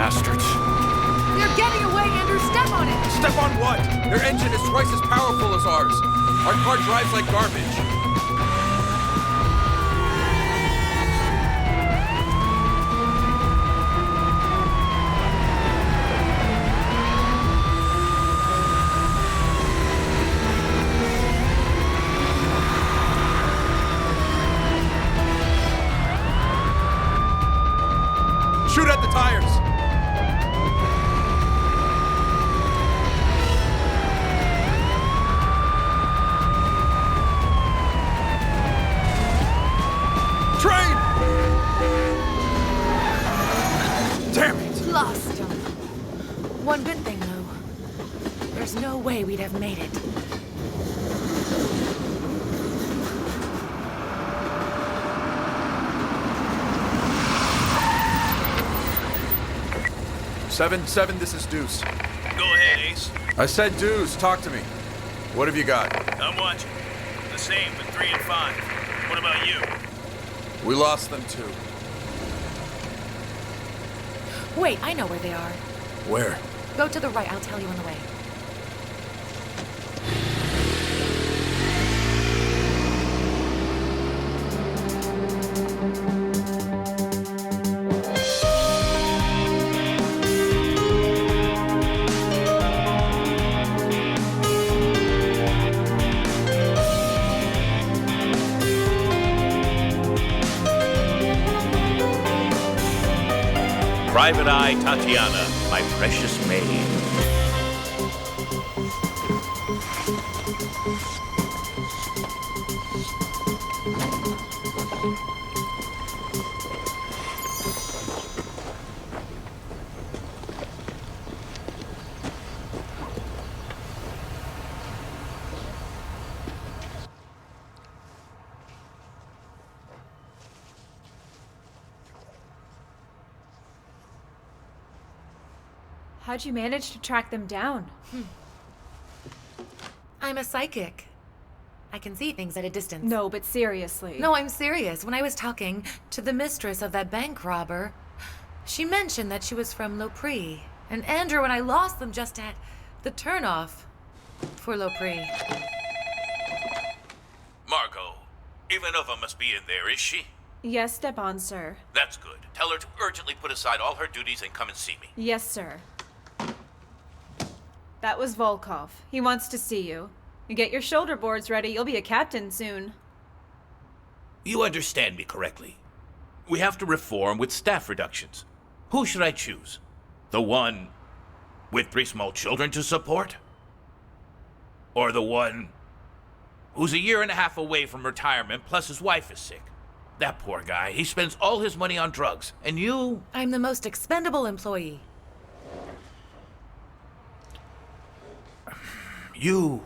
bastards. They're getting away, Andrew! Step on it! Step on what? Their engine is twice as powerful as ours. Our car drives like garbage. Shoot at the tires! Train! Damn it! Lost him. One good thing, though. There's no way we'd have made it. Seven, this is Deuce. Go ahead, Ace. I said Deuce, talk to me. What have you got? I'm watching. The same with 3 and 5. What about you? We lost them too. Wait, I know where they are. Where? Go to the right, I'll tell you on the way. Private Eye Tatyana, my precious maid. How'd you manage to track them down? I'm a psychic. I can see things at a distance. No, but seriously. No, I'm serious. When I was talking to the mistress of that bank robber, she mentioned that she was from Lopri. And Andrew and I lost them just at the turnoff for Lopri. Margot, Ivanova must be in there, is she? Yes, Stepan, sir. That's good. Tell her to urgently put aside all her duties and come and see me. Yes, sir. That was Volkov. He wants to see you. You get your shoulder boards ready, you'll be a captain soon. You understand me correctly. We have to reform with staff reductions. Who should I choose? The one with 3 small children to support? Or the one who's a year and a half away from retirement, plus his wife is sick? That poor guy, he spends all his money on drugs. And you? I'm the most expendable employee. You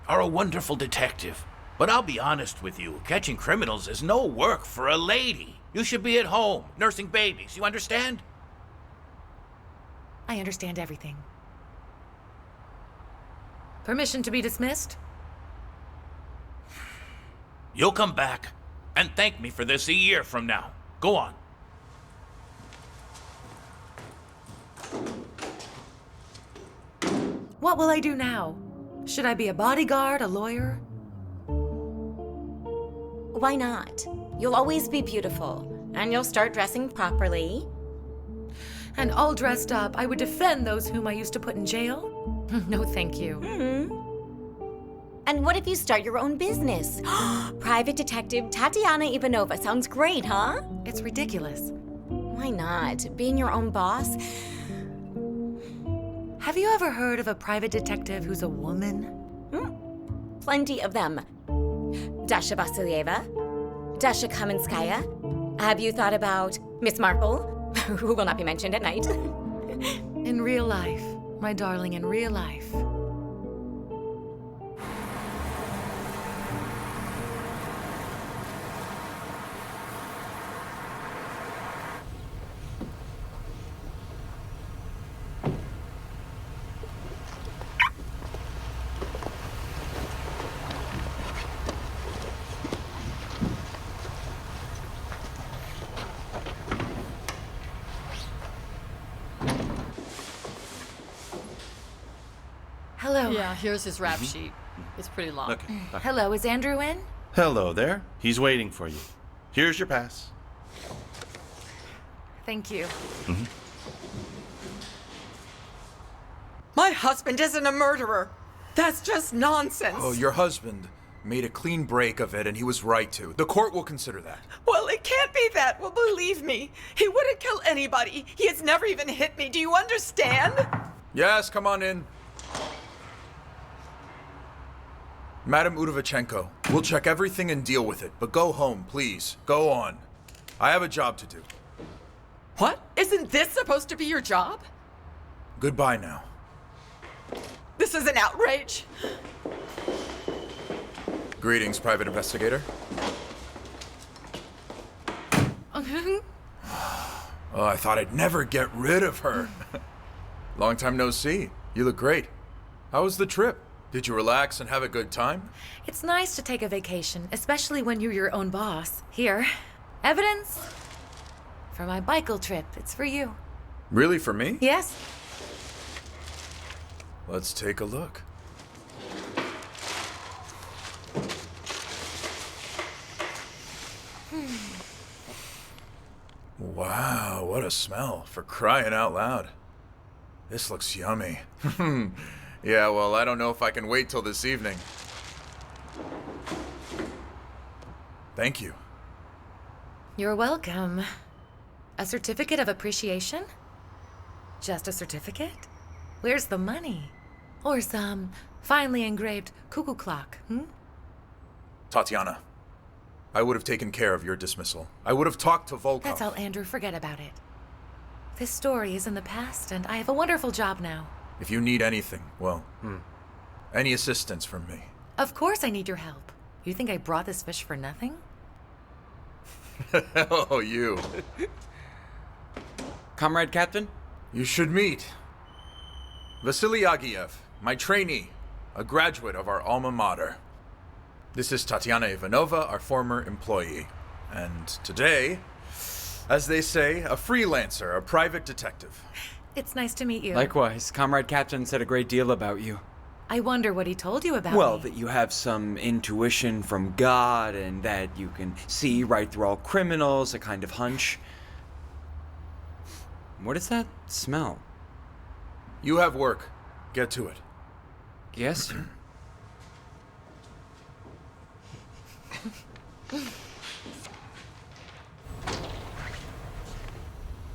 are a wonderful detective. But I'll be honest with you, catching criminals is no work for a lady. You should be at home, nursing babies, you understand? I understand everything. Permission to be dismissed? You'll come back and thank me for this a year from now. Go on. What will I do now? Should I be a bodyguard, a lawyer? Why not? You'll always be beautiful, and you'll start dressing properly. And all dressed up, I would defend those whom I used to put in jail? No, thank you. And what if you start your own business? Private Detective Tatyana Ivanova sounds great, huh? It's ridiculous. Why not? Being your own boss? Have you ever heard of a private detective who's a woman? Plenty of them. Dasha Vasilyeva, Dasha Kamenskaya. Have you thought about Miss Marple, who will not be mentioned at night? In real life, my darling, in real life. Yeah, here's his rap sheet. It's pretty long. Okay. Hello, is Andrew in? Hello there. He's waiting for you. Here's your pass. Thank you. My husband isn't a murderer. That's just nonsense. Oh, your husband made a clean break of it, and he was right to. The court will consider that. Well, it can't be that. Well, believe me, he wouldn't kill anybody. He has never even hit me. Do you understand? Yes, come on in. Madam Udovichenko, we'll check everything and deal with it, but go home, please. Go on. I have a job to do. What? Isn't this supposed to be your job? Goodbye now. This is an outrage. Greetings, private investigator. Oh, I thought I'd never get rid of her. Long time no see. You look great. How was the trip? Did you relax and have a good time? It's nice to take a vacation, especially when you're your own boss. Here, evidence for my bicycle trip. It's for you. Really, for me? Yes? Let's take a look. Wow, what a smell, for crying out loud. This looks yummy. Yeah, well, I don't know if I can wait till this evening. Thank you. You're welcome. A certificate of appreciation? Just a certificate? Where's the money? Or some finely engraved cuckoo clock, Tatyana, I would have taken care of your dismissal. I would have talked to Volkov. That's all, Andrew. Forget about it. This story is in the past, and I have a wonderful job now. If you need anything, well, any assistance from me. Of course I need your help. You think I brought this fish for nothing? Oh, you. Comrade Captain? You should meet Vasily Agiev, my trainee, a graduate of our alma mater. This is Tatyana Ivanova, our former employee. And today, as they say, a freelancer, a private detective. It's nice to meet you. Likewise, Comrade Captain said a great deal about you. I wonder what he told you about Well, me. that you have some intuition from God and that you can see right through all criminals, a kind of hunch. What does that smell? You have work. Get to it. Yes, sir.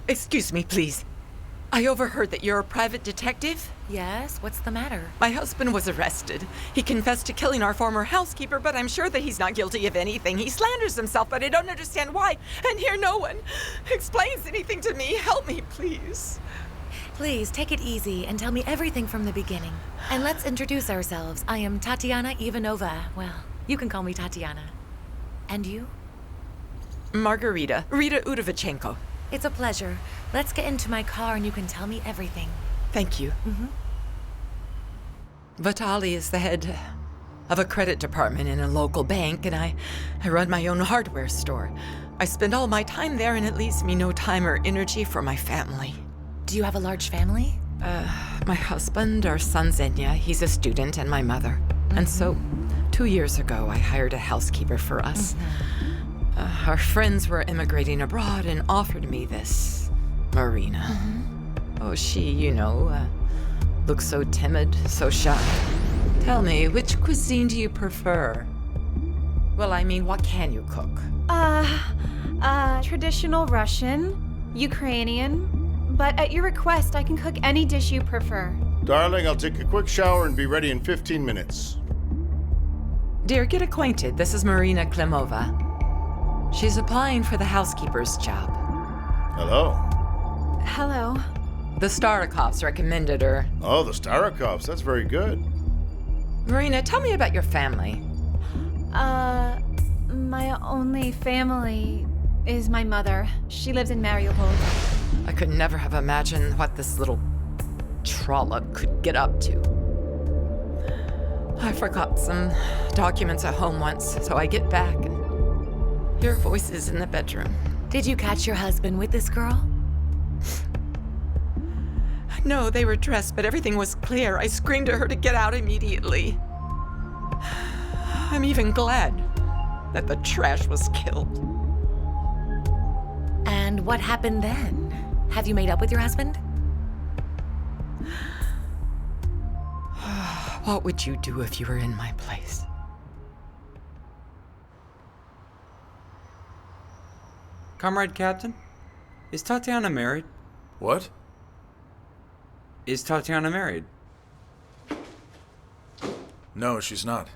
Excuse me, please. I overheard that you're a private detective. Yes? What's the matter? My husband was arrested. He confessed to killing our former housekeeper, but I'm sure that he's not guilty of anything. He slanders himself, but I don't understand why. And here no one explains anything to me. Help me, please. Please, take it easy and tell me everything from the beginning. And let's introduce ourselves. I am Tatyana Ivanova. Well, you can call me Tatyana. And you? Margarita. Rita Udovichenko. It's a pleasure. Let's get into my car and you can tell me everything. Thank you. Vitali is the head of a credit department in a local bank, and I run my own hardware store. I spend all my time there, and it leaves me no time or energy for my family. Do you have a large family? My husband, our son Zenya, he's a student, and my mother. And so, 2 years ago, I hired a housekeeper for us. Our friends were immigrating abroad and offered me this, Marina. Oh, she, looks so timid, so shy. Tell me, which cuisine do you prefer? Well, I mean, what can you cook? Traditional Russian, Ukrainian, but at your request, I can cook any dish you prefer. Darling, I'll take a quick shower and be ready in 15 minutes. Dear, get acquainted. This is Marina Klimova. She's applying for the housekeeper's job. Hello. Hello. The Starakovs recommended her. Oh, the Starakovs. That's very good. Marina, tell me about your family. My only family is my mother. She lives in Mariupol. I could never have imagined what this little trollop could get up to. I forgot some documents at home once, so I get back and hear voices in the bedroom. Did you catch your husband with this girl? No, they were dressed, but everything was clear. I screamed at her to get out immediately. I'm even glad that the trash was killed. And what happened then? Have you made up with your husband? What would you do if you were in my place? Comrade Captain, is Tatyana married? What? Is Tatyana married? No, she's not.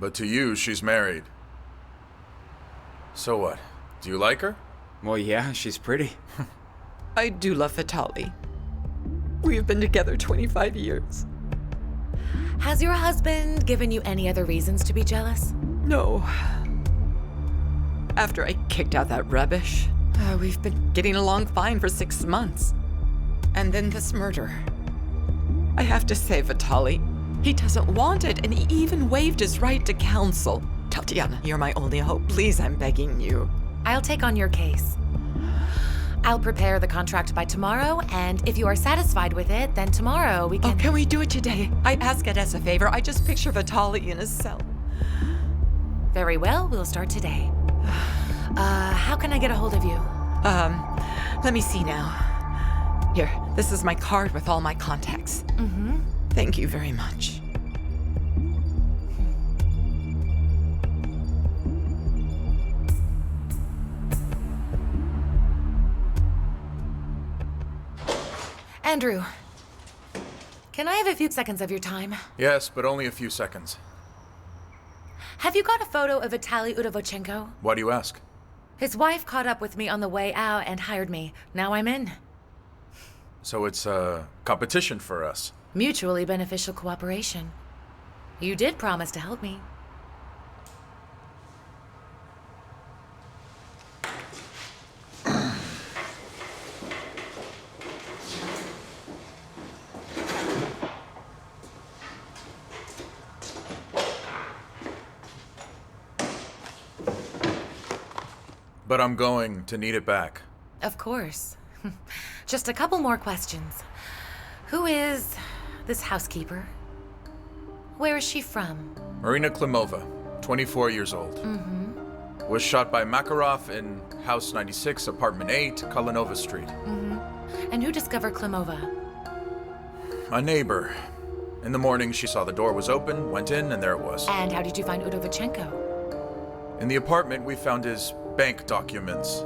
But to you, she's married. So what? Do you like her? Well, yeah, she's pretty. I do love Vitaly. We've been together 25 years. Has your husband given you any other reasons to be jealous? No. After I kicked out that rubbish, we've been getting along fine for 6 months. And then this murder. I have to say, Vitaly, he doesn't want it, and he even waived his right to counsel. Tatyana, you're my only hope. Please, I'm begging you. I'll take on your case. I'll prepare the contract by tomorrow, and if you are satisfied with it, then tomorrow we can... Oh, can we do it today? I ask it as a favor. I just picture Vitaly in his cell. Very well, we'll start today. How can I get a hold of you? Let me see now. Here, this is my card with all my contacts. Mm-hmm. Thank you very much. Andrew, can I have a few seconds of your time? Yes, but only a few seconds. Have you got a photo of Vitaly Udovochenko? Why do you ask? His wife caught up with me on the way out and hired me. Now I'm in. So it's a competition for us. Mutually beneficial cooperation. You did promise to help me. But I'm going to need it back. Of course. Just a couple more questions. Who is this housekeeper? Where is she from? Marina Klimova, 24 years old. Mm-hmm. Was shot by Makarov in House 96, Apartment 8, Kalinova Street. Mm-hmm. And who discovered Klimova? A neighbor. In the morning, she saw the door was open, went in, and there it was. And how did you find Udovochenko? In the apartment, we found his bank documents,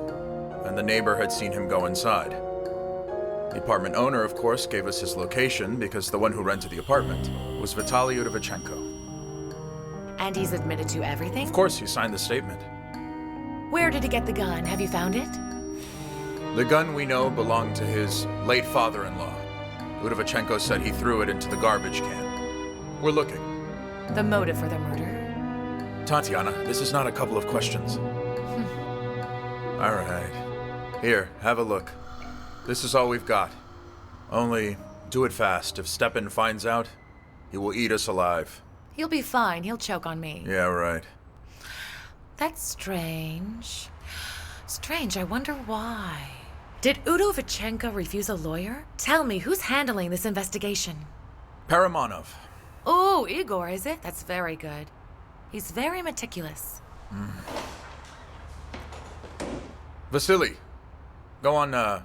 and the neighbor had seen him go inside. The apartment owner, of course, gave us his location because the one who rented the apartment was Vitaly Udovochenko. And he's admitted to everything? Of course, he signed the statement. Where did he get the gun? Have you found it? The gun we know belonged to his late father-in-law. Udovochenko said he threw it into the garbage can. We're looking. The motive for the murder? Tatyana, this is not a couple of questions. All right. Here, have a look. This is all we've got. Only, do it fast. If Stepan finds out, he will eat us alive. He'll be fine. He'll choke on me. Yeah, right. That's strange. Strange, I wonder why. Did Udovochenko refuse a lawyer? Tell me, who's handling this investigation? Paramonov. Oh, Igor, is it? That's very good. He's very meticulous. Vasily, go to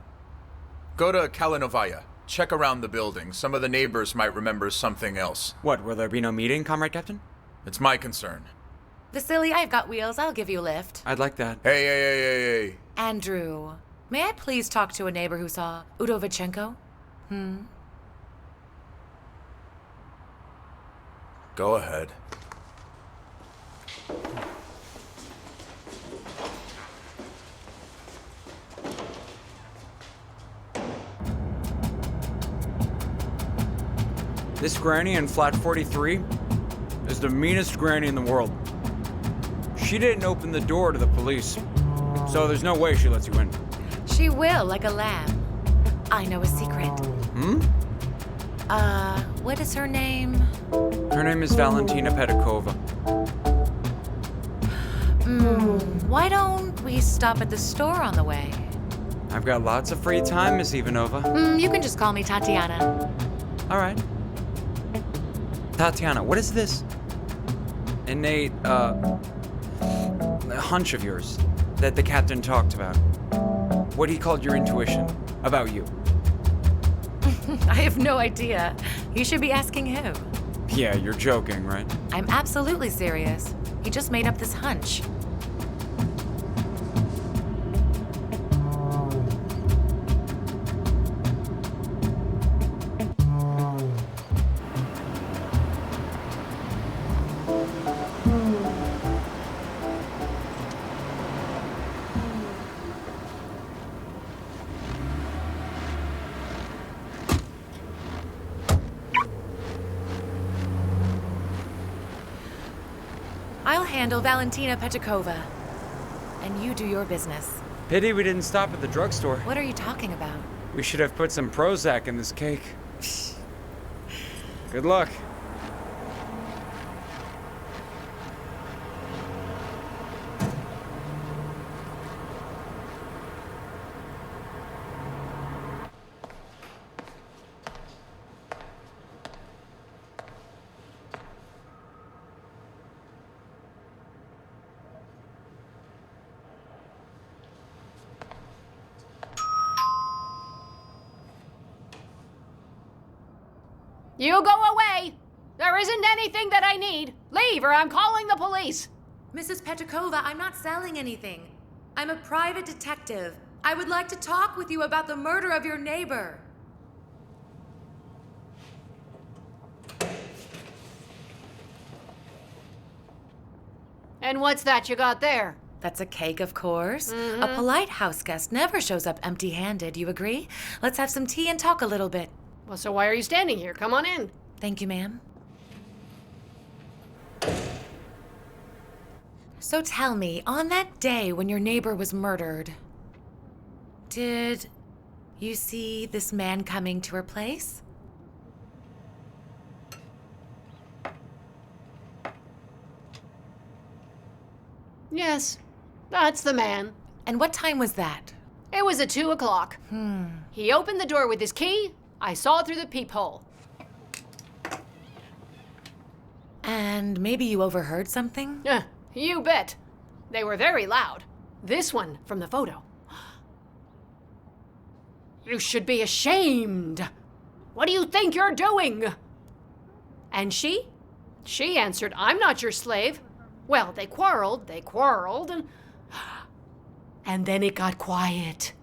Kalinovaya. Check around the building. Some of the neighbors might remember something else. What, will there be no meeting, Comrade Captain? It's my concern. Vasily, I've got wheels. I'll give you a lift. I'd like that. Hey. Andrew, may I please talk to a neighbor who saw Udovochenko? Go ahead. This granny in flat 43 is the meanest granny in the world. She didn't open the door to the police, so there's no way she lets you in. She will, like a lamb. I know a secret. What is her name? Her name is Valentina Pedikova. Why don't we stop at the store on the way? I've got lots of free time, Miss Ivanova. You can just call me Tatyana. All right. Tatyana, what is this innate, hunch of yours that the captain talked about? What he called your intuition about you? I have no idea. You should be asking him. Yeah, you're joking, right? I'm absolutely serious. He just made up this hunch. I'll handle Valentina Petakova. And you do your business. Pity we didn't stop at the drugstore. What are you talking about? We should have put some Prozac in this cake. Good luck. You go away! There isn't anything that I need. Leave or I'm calling the police. Mrs. Petakova, I'm not selling anything. I'm a private detective. I would like to talk with you about the murder of your neighbor. And what's that you got there? That's a cake, of course. A polite house guest never shows up empty-handed, you agree? Let's have some tea and talk a little bit. Well, so why are you standing here? Come on in. Thank you, ma'am. So tell me, on that day when your neighbor was murdered, did you see this man coming to her place? Yes, that's the man. And what time was that? It was at 2 o'clock. He opened the door with his key. I saw through the peephole. And maybe you overheard something? You bet. They were very loud. This one from the photo. You should be ashamed. What do you think you're doing? And she? She answered, I'm not your slave. Well, they quarreled, and then it got quiet.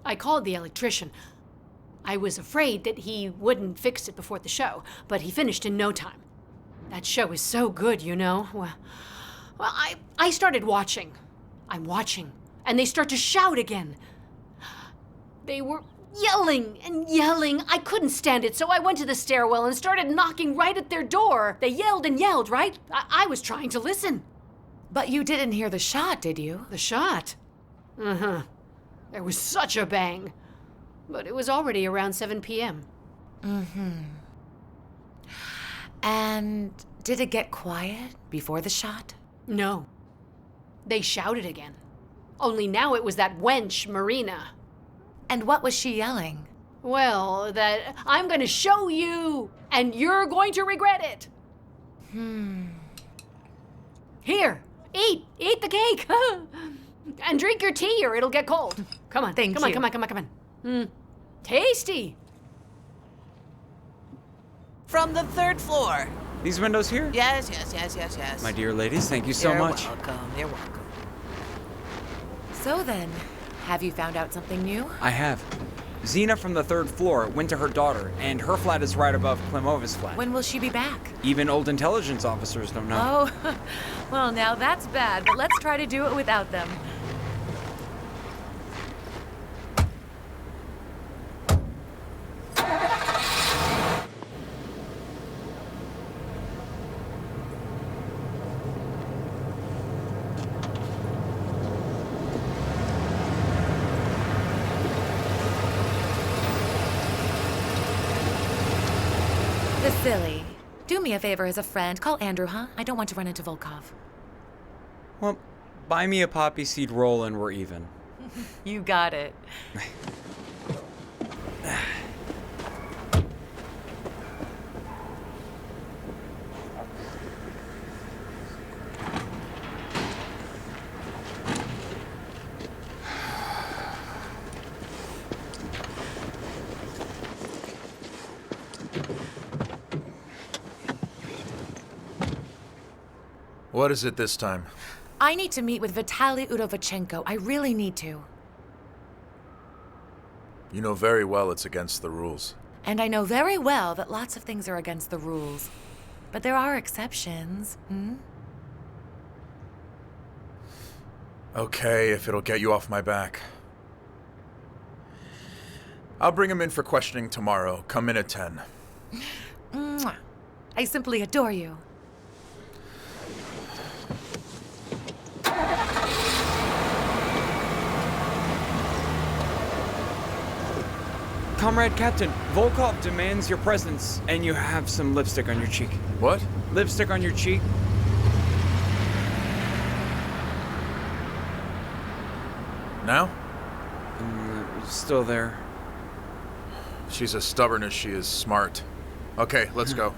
I called the electrician. I was afraid that he wouldn't fix it before the show, but he finished in no time. That show is so good, you know. Well, I started watching. I'm watching, and they start to shout again. They were yelling and yelling. I couldn't stand it, so I went to the stairwell and started knocking right at their door. They yelled and yelled, right? I was trying to listen. But you didn't hear the shot, did you? The shot? There was such a bang. But it was already around 7 p.m. And did it get quiet before the shot? No. They shouted again. Only now it was that wench, Marina. And what was she yelling? Well, that I'm gonna show you, and you're going to regret it. Here, eat the cake. And drink your tea or it'll get cold. Come on, Thank come you. on. Tasty. From the 3rd floor. These windows here? Yes. My dear ladies, thank you so much. You're welcome. So then, have you found out something new? I have. Xena from the 3rd floor went to her daughter, and her flat is right above Klimova's flat. When will she be back? Even old intelligence officers don't know. Oh, well, now that's bad, but let's try to do it without them. Vasily, do me a favor as a friend. Call Andrew, huh? I don't want to run into Volkov. Well, Buy me a poppy seed roll and we're even. You got it. What is it this time? I need to meet with Vitaly Udovichenko. I really need to. You know very well it's against the rules. And I know very well that lots of things are against the rules. But there are exceptions, Okay, if it'll get you off my back. I'll bring him in for questioning tomorrow. Come in at 10. Mwah. I simply adore you. Comrade Captain, Volkov demands your presence, and you have some lipstick on your cheek. What? Lipstick on your cheek? Now? Still there. She's as stubborn as she is smart. Okay, let's go.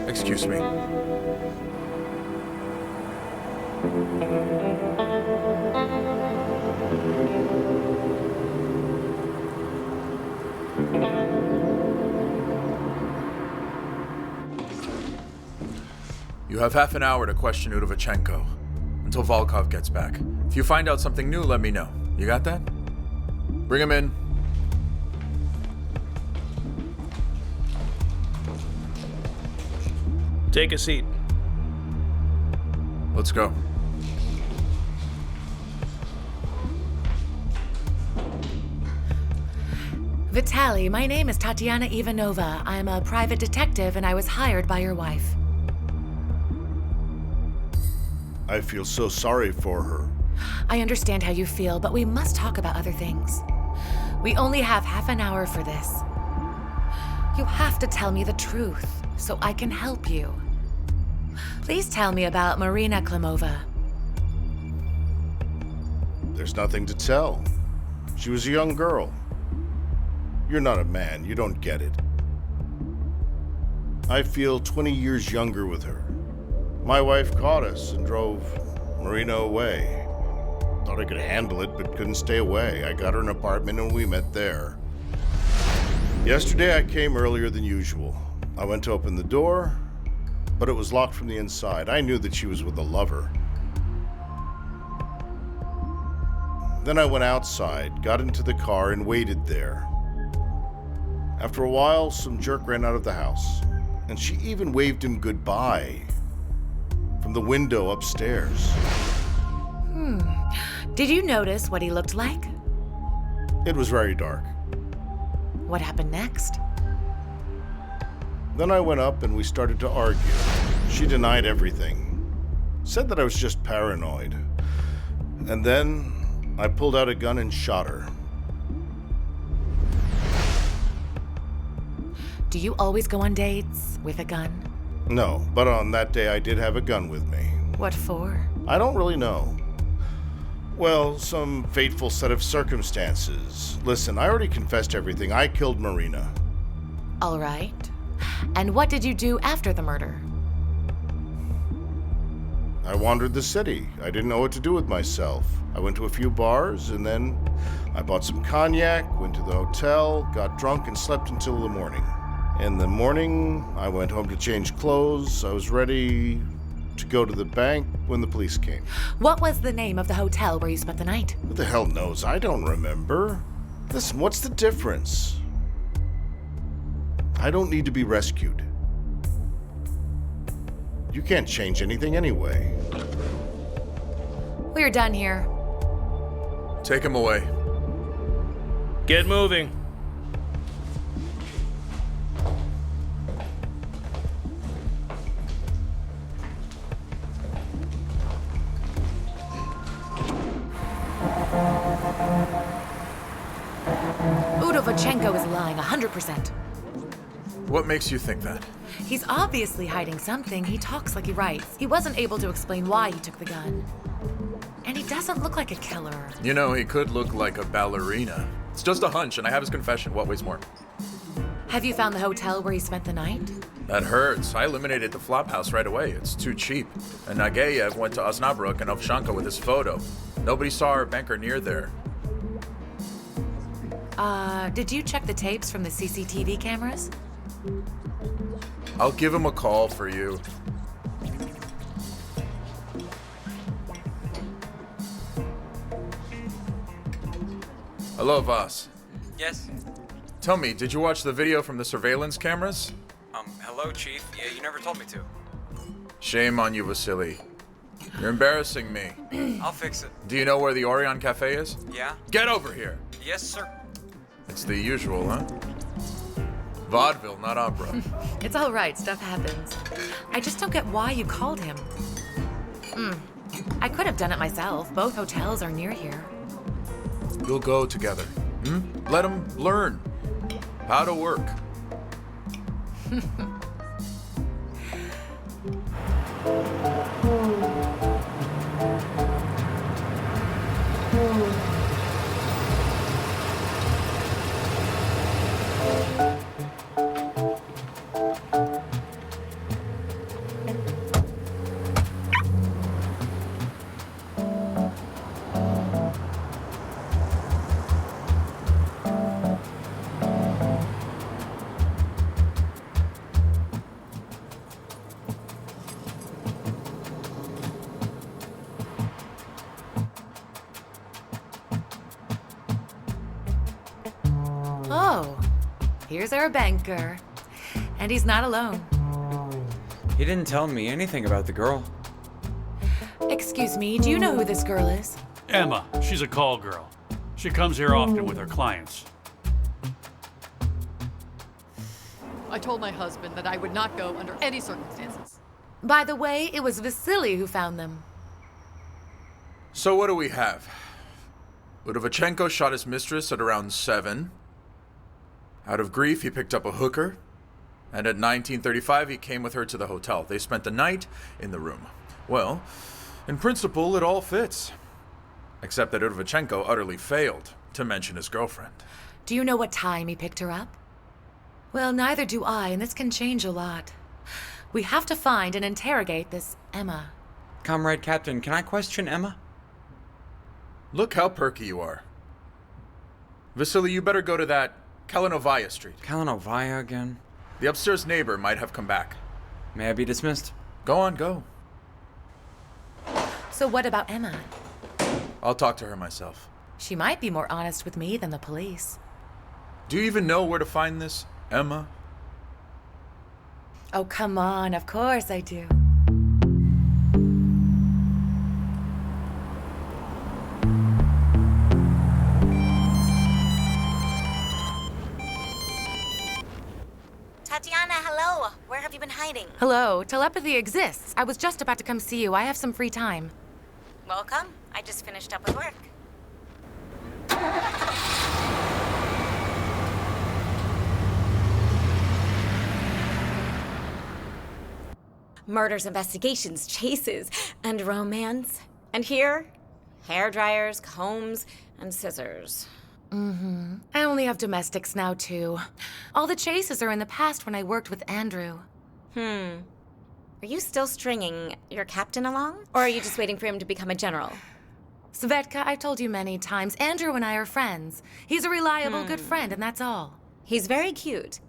Excuse me. You have half an hour to question Udovichenko until Volkov gets back. If you find out something new, let me know. You got that? Bring him in. Take a seat. Let's go. Vitaly, my name is Tatyana Ivanova. I'm a private detective and I was hired by your wife. I feel so sorry for her. I understand how you feel, but we must talk about other things. We only have half an hour for this. You have to tell me the truth so I can help you. Please tell me about Marina Klimova. There's nothing to tell. She was a young girl. You're not a man, you don't get it. I feel 20 years younger with her. My wife caught us and drove Marina away. Thought I could handle it, but couldn't stay away. I got her an apartment and we met there. Yesterday I came earlier than usual. I went to open the door, but it was locked from the inside. I knew that she was with a lover. Then I went outside, got into the car, and waited there. After a while, some jerk ran out of the house, and she even waved him goodbye from the window upstairs. Did you notice what he looked like? It was very dark. What happened next? Then I went up and we started to argue. She denied everything, said that I was just paranoid. And then I pulled out a gun and shot her. Do you always go on dates with a gun? No, but on that day I did have a gun with me. What for? I don't really know. Well, some fateful set of circumstances. Listen, I already confessed everything. I killed Marina. All right. And what did you do after the murder? I wandered the city. I didn't know what to do with myself. I went to a few bars, and then I bought some cognac, went to the hotel, got drunk, and slept until the morning. In the morning, I went home to change clothes. I was ready to go to the bank when the police came. What was the name of the hotel where you spent the night? Who the hell knows? I don't remember. Listen, what's the difference? I don't need to be rescued. You can't change anything anyway. We're done here. Take him away. Get moving. Udovichenko is lying 100%. What makes you think that? He's obviously hiding something. He talks like he writes. He wasn't able to explain why he took the gun. And he doesn't look like a killer. You know, he could look like a ballerina. It's just a hunch, and I have his confession. What weighs more? Have you found the hotel where he spent the night? That hurts. I eliminated the flop house right away. It's too cheap. And Nageyev went to Osnabrück and Ovshanka with his photo. Nobody saw our banker near there. Did you check the tapes from the CCTV cameras? I'll give him a call for you. Hello, Vas. Yes? Tell me, did you watch the video from the surveillance cameras? Hello, Chief. Yeah, you never told me to. Shame on you, Vasily. You're embarrassing me. I'll fix it. Do you know where the Orion Cafe is? Yeah? Get over here! Yes, sir. It's the usual, huh? Vaudeville, not opera. It's all right, stuff happens. I just don't get why you called him. I could have done it myself. Both hotels are near here. You'll go together. Let him learn how to work. Oh, here's our banker. And he's not alone. He didn't tell me anything about the girl. Excuse me, do you know who this girl is? Emma. She's a call girl. She comes here often with her clients. I told my husband that I would not go under any circumstances. By the way, it was Vasily who found them. So what do we have? Udovichenko shot his mistress at around 7. Out of grief, he picked up a hooker. And at 19:35, he came with her to the hotel. They spent the night in the room. Well, in principle, it all fits. Except that Udovichenko utterly failed to mention his girlfriend. Do you know what time he picked her up? Well, neither do I, and this can change a lot. We have to find and interrogate this Emma. Comrade Captain, can I question Emma? Look how perky you are. Vasily, you better go to that Kalinovaya Street. Kalinovaya again? The upstairs neighbor might have come back. May I be dismissed? Go on, go. So what about Emma? I'll talk to her myself. She might be more honest with me than the police. Do you even know where to find this Emma? Oh, come on, of course I do. Tatyana, hello. Where have you been hiding? Hello, telepathy exists. I was just about to come see you. I have some free time. Welcome. I just finished up with work. Murders, investigations, chases, and romance. And here, hair dryers, combs, and scissors. I only have domestics now, too. All the chases are in the past when I worked with Andrew. Are you still stringing your captain along? Or are you just waiting for him to become a general? Svetka, I told you many times, Andrew and I are friends. He's a reliable, good friend, and that's all. He's very cute.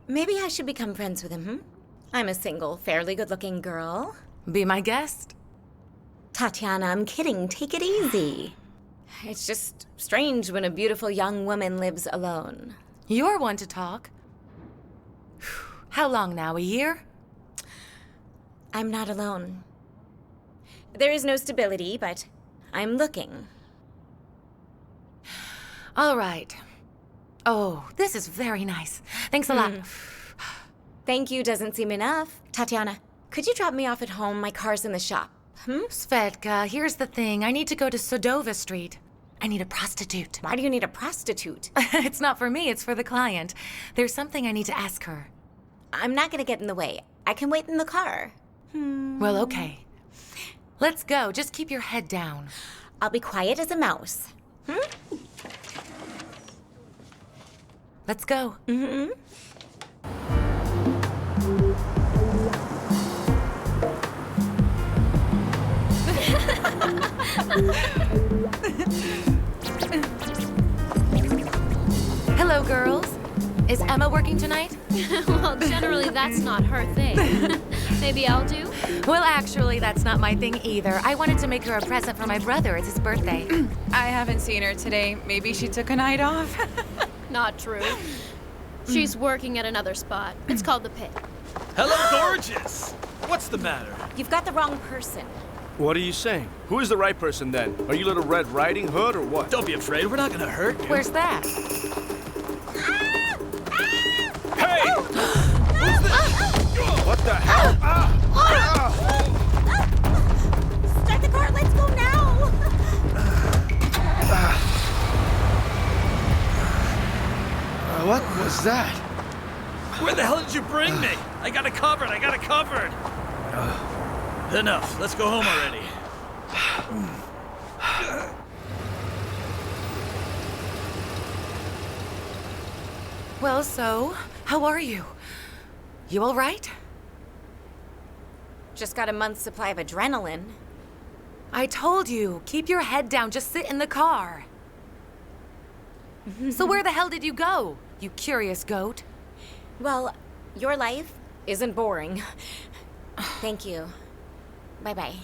Maybe I should become friends with him, I'm a single, fairly good-looking girl. Be my guest. Tatyana, I'm kidding. Take it easy. It's just strange when a beautiful young woman lives alone. You're one to talk. How long now, a year? I'm not alone. There is no stability, but I'm looking. All right. Oh, this is very nice. Thanks a lot. Thank you doesn't seem enough. Tatyana, could you drop me off at home? My car's in the shop. Svetka, here's the thing. I need to go to Sadova Street. I need a prostitute. Why do you need a prostitute? It's not for me, it's for the client. There's something I need to ask her. I'm not gonna get in the way. I can wait in the car. Well, okay. Let's go. Just keep your head down. I'll be quiet as a mouse. Let's go. Hello, girls. Is Emma working tonight? Well, generally that's not her thing. Maybe I'll do? Well, actually, that's not my thing either. I wanted to make her a present for my brother. It's his birthday. I haven't seen her today. Maybe she took a night off. Not true. She's working at another spot. It's called the Pit. Hello, gorgeous! What's the matter? You've got the wrong person. What are you saying? Who is the right person then? Are you Little Red Riding Hood or what? Don't be afraid, we're not gonna hurt you. Where's that? Hey! Who's this? What the hell? Start the car, let's go now! What was that? Where the hell did you bring me? I got it covered, Enough, let's go home already. Well, so, how are you? You all right? Just got a month's supply of adrenaline. I told you, keep your head down, just sit in the car. So where the hell did you go, you curious goat? Well, your life isn't boring. Thank you. Bye-bye.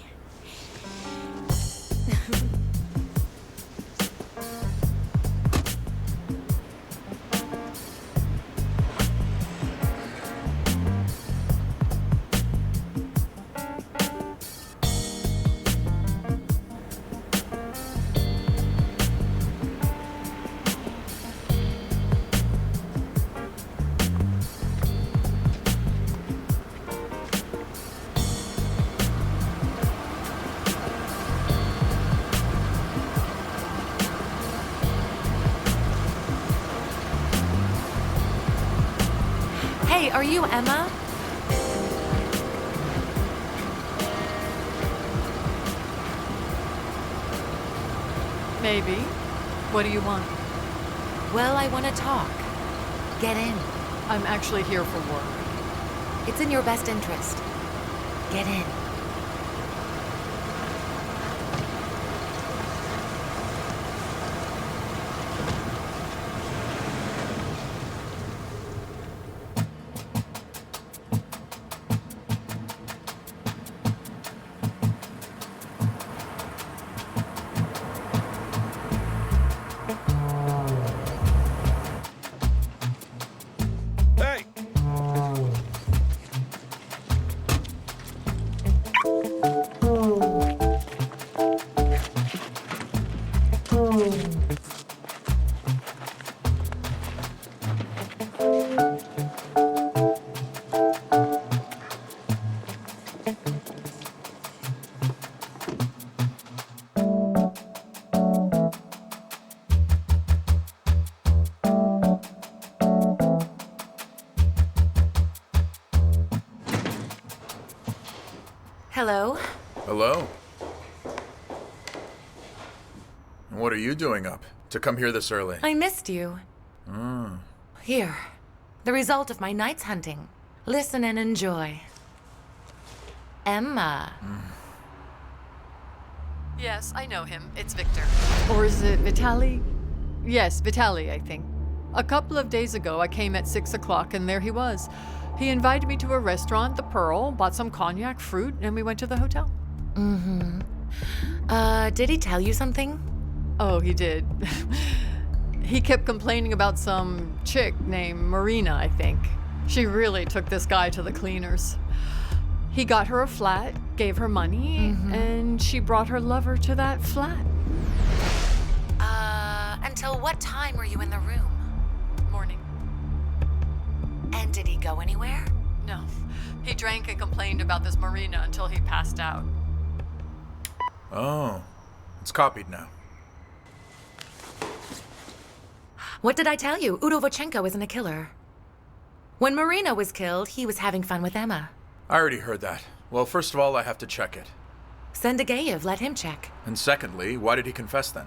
Hey, are you Emma? Maybe. What do you want? Well, I want to talk. Get in. I'm actually here for work. It's in your best interest. Get in. Hey! Hello? Hello? And what are you doing up to come here this early? I missed you. Here, the result of my night's hunting. Listen and enjoy. Emma. Yes, I know him. It's Victor. Or is it Vitaly? Yes, Vitaly, I think. A couple of days ago, I came at 6 o'clock and there he was. He invited me to a restaurant, the Pearl, bought some cognac, fruit, and we went to the hotel. Did he tell you something? Oh, he did. He kept complaining about some chick named Marina, I think. She really took this guy to the cleaners. He got her a flat, gave her money, and she brought her lover to that flat. Until what time were you in the room? Morning. And did he go anywhere? No. He drank and complained about this Marina until he passed out. Oh, it's copied now. What did I tell you? Udovochenko isn't a killer. When Marina was killed, he was having fun with Emma. I already heard that. Well, first of all, I have to check it. Send Ageyev, let him check. And secondly, why did he confess then?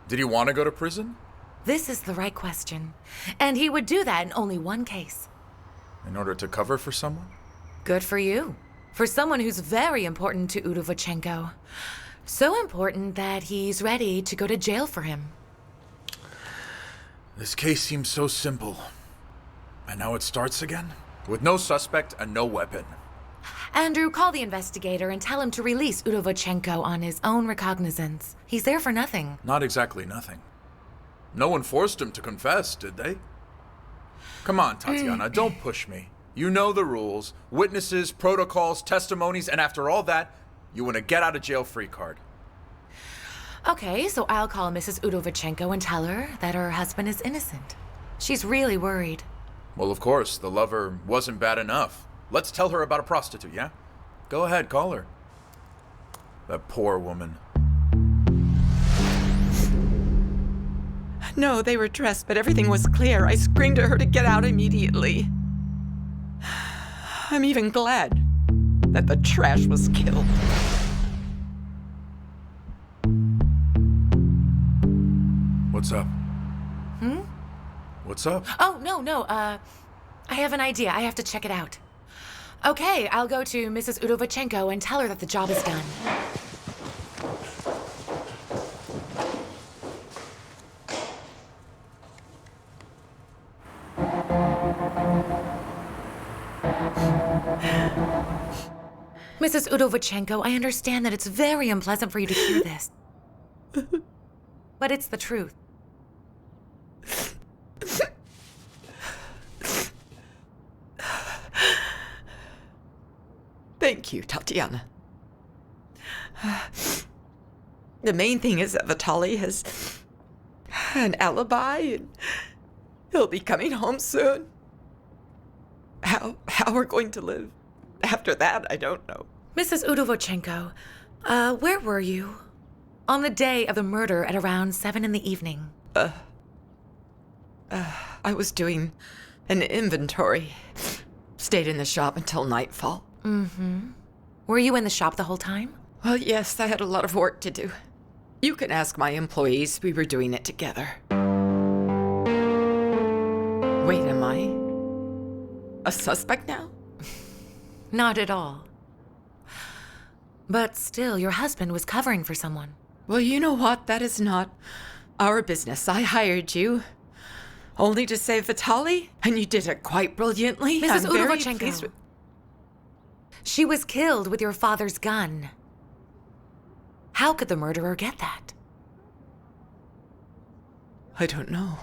Did he want to go to prison? This is the right question. And he would do that in only one case. In order to cover for someone? Good for you. For someone who's very important to Udovochenko. So important that he's ready to go to jail for him. This case seems so simple. And now it starts again? With no suspect and no weapon. Andrew, call the investigator and tell him to release Udovochenko on his own recognizance. He's there for nothing. Not exactly nothing. No one forced him to confess, did they? Come on, Tatyana, don't push me. You know the rules. Witnesses, protocols, testimonies, and after all that, you want a get-out-of-jail-free card. Okay, so I'll call Mrs. Udovochenko and tell her that her husband is innocent. She's really worried. Well, of course, the lover wasn't bad enough. Let's tell her about a prostitute, yeah? Go ahead, call her. That poor woman. No, they were dressed, but everything was clear. I screamed at her to get out immediately. I'm even glad that the trash was killed. What's up? What's up? Oh, no, I have an idea. I have to check it out. Okay, I'll go to Mrs. Udovochenko and tell her that the job is done. Mrs. Udovochenko, I understand that it's very unpleasant for you to hear this. But it's the truth. Thank you, Tatyana. The main thing is that Vitaly has an alibi and he'll be coming home soon. How we're going to live after that, I don't know. Mrs. Udovochenko, where were you? On the day of the murder at around 7 in the evening. I was doing an inventory. Stayed in the shop until nightfall. Mm-hmm. Were you in the shop the whole time? Well, yes, I had a lot of work to do. You can ask my employees. We were doing it together. Wait, am I a suspect now? Not at all. But still, your husband was covering for someone. Well, you know what? That is not our business. I hired you only to save Vitaly, and you did it quite brilliantly. Mrs. I'm very Udovochenko. pleased with... She was killed with your father's gun. How could the murderer get that? I don't know.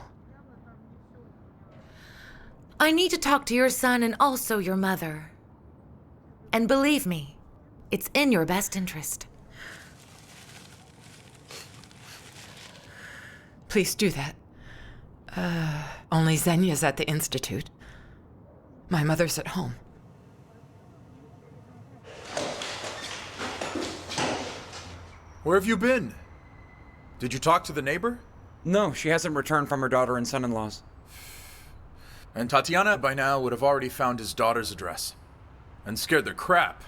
I need to talk to your son and also your mother. And believe me, it's in your best interest. Please do that. Only Xenia's at the Institute. My mother's at home. Where have you been? Did you talk to the neighbor? No, she hasn't returned from her daughter and son-in-laws. And Tatyana by now would have already found his daughter's address. And scared the crap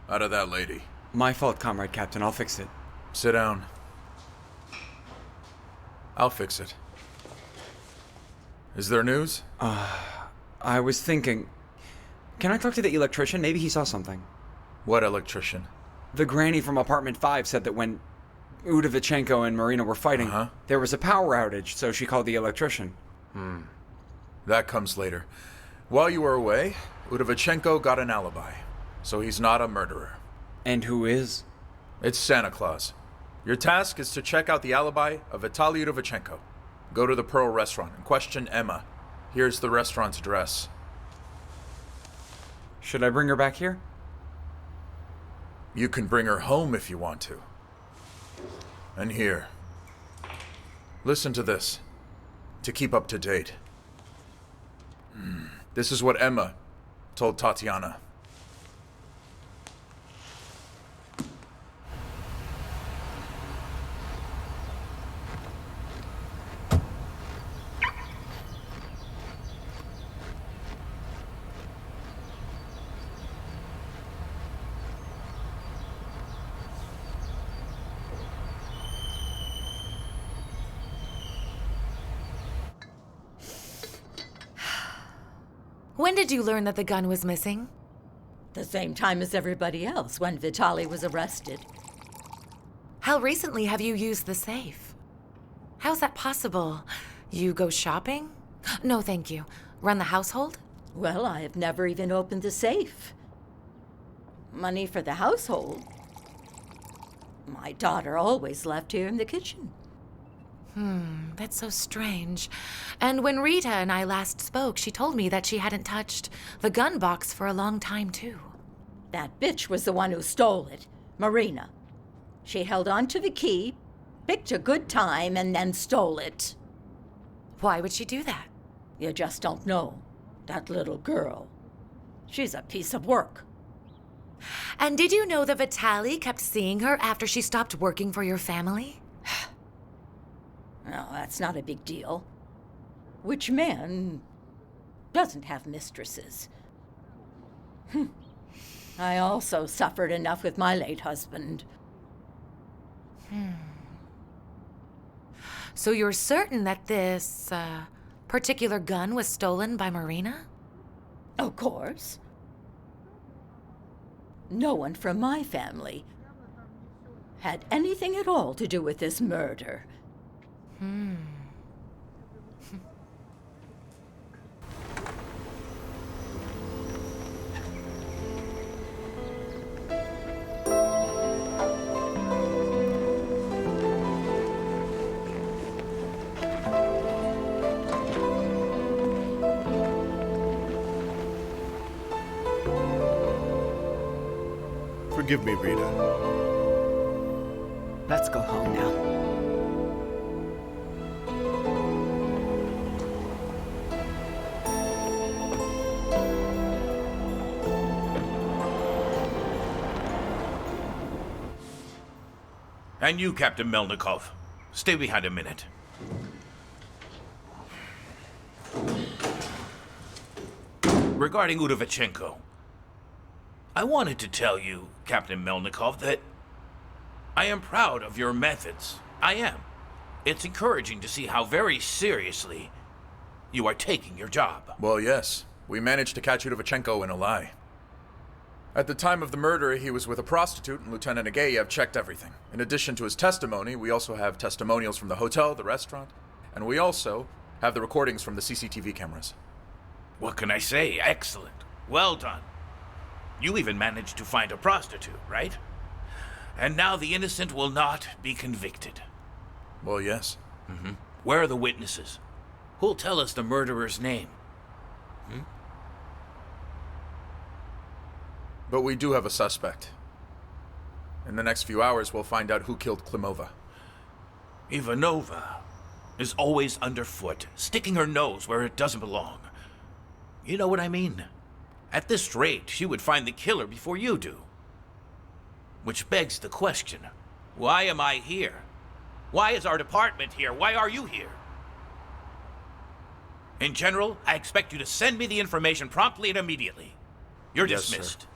out of that lady. My fault, Comrade Captain. I'll fix it. Sit down. I'll fix it. Is there news? I was thinking... Can I talk to the electrician? Maybe he saw something. What electrician? The granny from apartment 5 said that when Udovochenko and Marina were fighting, there was a power outage, so she called the electrician. That comes later. While you were away, Udovochenko got an alibi, so he's not a murderer. And who is? It's Santa Claus. Your task is to check out the alibi of Vitaly Udovochenko. Go to the Pearl restaurant and question Emma. Here's the restaurant's address. Should I bring her back here? You can bring her home if you want to. And here. Listen to this. To keep up to date. This is what Emma told Tatyana. When did you learn that the gun was missing? The same time as everybody else, when Vitaly was arrested. How recently have you used the safe? How's that possible? You go shopping? No, thank you. Run the household? Well, I have never even opened the safe. Money for the household. My daughter always left here in the kitchen. That's so strange. And when Rita and I last spoke, she told me that she hadn't touched the gun box for a long time, too. That bitch was the one who stole it, Marina. She held on to the key, picked a good time, and then stole it. Why would she do that? You just don't know. That little girl. She's a piece of work. And did you know that Vitaly kept seeing her after she stopped working for your family? No, that's not a big deal. Which man doesn't have mistresses? I also suffered enough with my late husband. So you're certain that this, particular gun was stolen by Marina? Of course. No one from my family had anything at all to do with this murder. Forgive me, Rita. Let's go home now. And you, Captain Melnikov, stay behind a minute. Regarding Udovichenko, I wanted to tell you, Captain Melnikov, that I am proud of your methods. I am. It's encouraging to see how very seriously you are taking your job. Well, yes. We managed to catch Udovichenko in a lie. At the time of the murder, he was with a prostitute, and Lieutenant Ageyev checked everything. In addition to his testimony, we also have testimonials from the hotel, the restaurant, and we also have the recordings from the CCTV cameras. What can I say? Excellent. Well done. You even managed to find a prostitute, right? And now the innocent will not be convicted. Well, yes. Where are the witnesses? Who'll tell us the murderer's name? But we do have a suspect. In the next few hours, we'll find out who killed Klimova. Ivanova is always underfoot, sticking her nose where it doesn't belong. You know what I mean? At this rate, she would find the killer before you do. Which begs the question, why am I here? Why is our department here? Why are you here? In general, I expect you to send me the information promptly and immediately. You're Yes, dismissed. sir.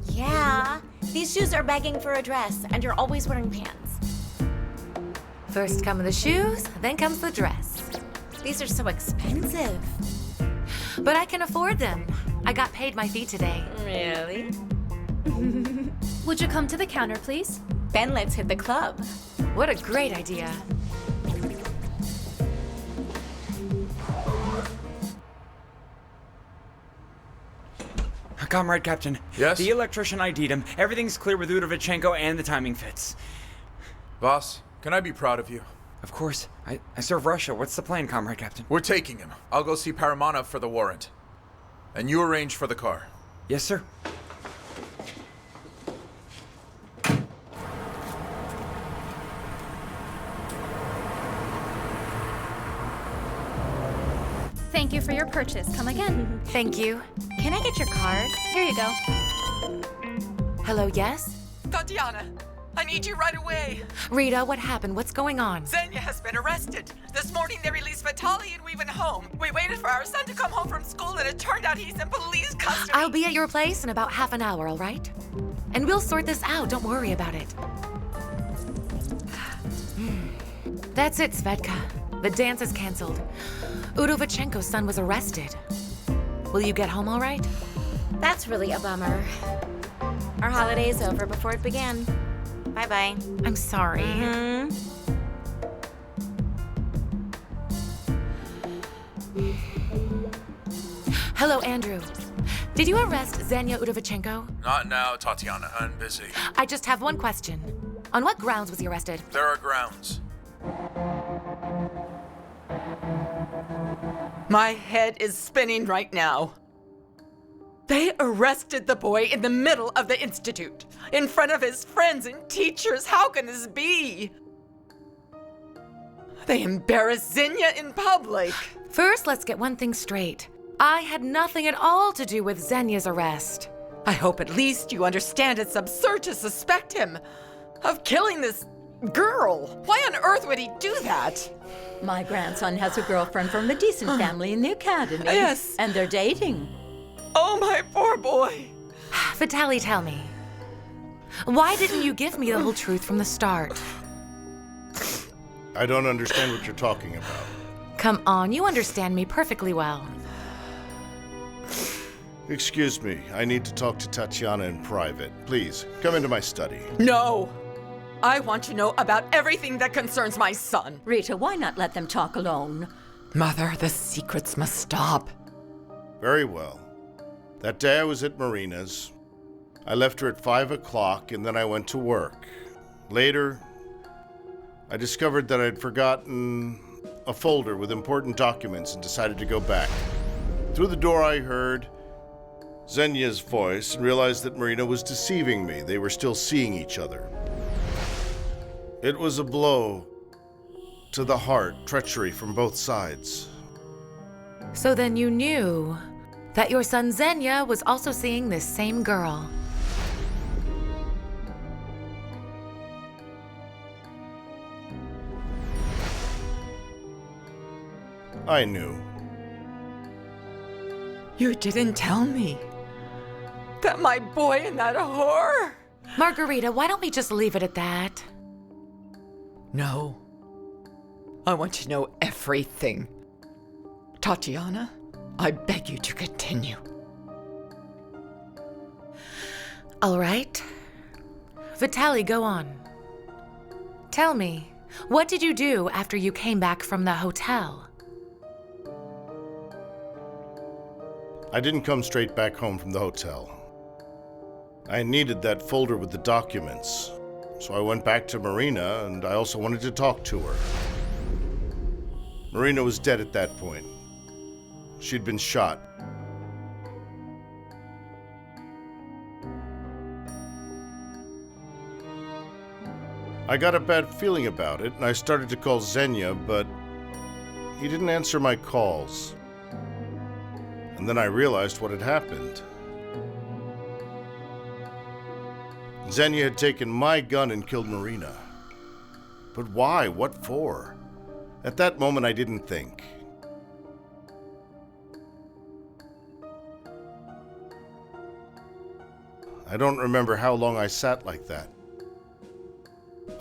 Yeah, these shoes are begging for a dress, and you're always wearing pants. First come the shoes, then comes the dress. These are so expensive. But I can afford them. I got paid my fee today. Really? Would you come to the counter, please? Then let's hit the club. What a great idea. Comrade Captain. Yes? The electrician ID'd him. Everything's clear with Udovichenko and the timing fits. Boss, can I be proud of you? Of course. I serve Russia. What's the plan, Comrade Captain? We're taking him. I'll go see Paramanov for the warrant. And you arrange for the car. Yes, sir. Thank you for your purchase. Come again. Thank you. Can I get your card? Here you go. Hello, yes? Tatyana, I need you right away. Rita, what happened? What's going on? Xenia has been arrested. This morning they released Vitaly and we went home. We waited for our son to come home from school and it turned out he's in police custody. I'll be at your place in about half an hour, all right? And we'll sort this out. Don't worry about it. That's it, Svedka. The dance is canceled. Udovichenko's son was arrested. Will you get home all right? That's really a bummer. Our holiday's over before it began. Bye-bye. I'm sorry. Hello, Andrew. Did you arrest Xenia Udovichenko? Not now, Tatyana. I'm busy. I just have one question. On what grounds was he arrested? There are grounds. My head is spinning right now. They arrested the boy in the middle of the institute, in front of his friends and teachers. How can this be? They embarrassed Xenia in public. First, let's get one thing straight. I had nothing at all to do with Xenia's arrest. I hope at least you understand it's absurd to suspect him of killing this girl. Why on earth would he do that? My grandson has a girlfriend from a decent family in the academy. Yes. And they're dating. Oh, my poor boy. Vitaly, tell me. Why didn't you give me the whole truth from the start? I don't understand what you're talking about. Come on, you understand me perfectly well. Excuse me, I need to talk to Tatyana in private. Please, come into my study. No. I want to know about everything that concerns my son. Rita, why not let them talk alone? Mother, the secrets must stop. Very well. That day I was at Marina's. I left her at 5 o'clock and then I went to work. Later, I discovered that I'd forgotten a folder with important documents and decided to go back. Through the door I heard Xenia's voice and realized that Marina was deceiving me. They were still seeing each other. It was a blow to the heart, treachery from both sides. So then you knew that your son Xenia was also seeing this same girl. I knew. You didn't tell me that my boy and that whore. Margarita, why don't we just leave it at that? No. I want to know everything. Tatyana, I beg you to continue. All right. Vitaly, go on. Tell me, what did you do after you came back from the hotel? I didn't come straight back home from the hotel. I needed that folder with the documents, so I went back to Marina, and I also wanted to talk to her. Marina was dead at that point. She'd been shot. I got a bad feeling about it, and I started to call Xenia, but he didn't answer my calls. And then I realized what had happened. Xenia had taken my gun and killed Marina. But why? What for? At that moment, I didn't think. I don't remember how long I sat like that.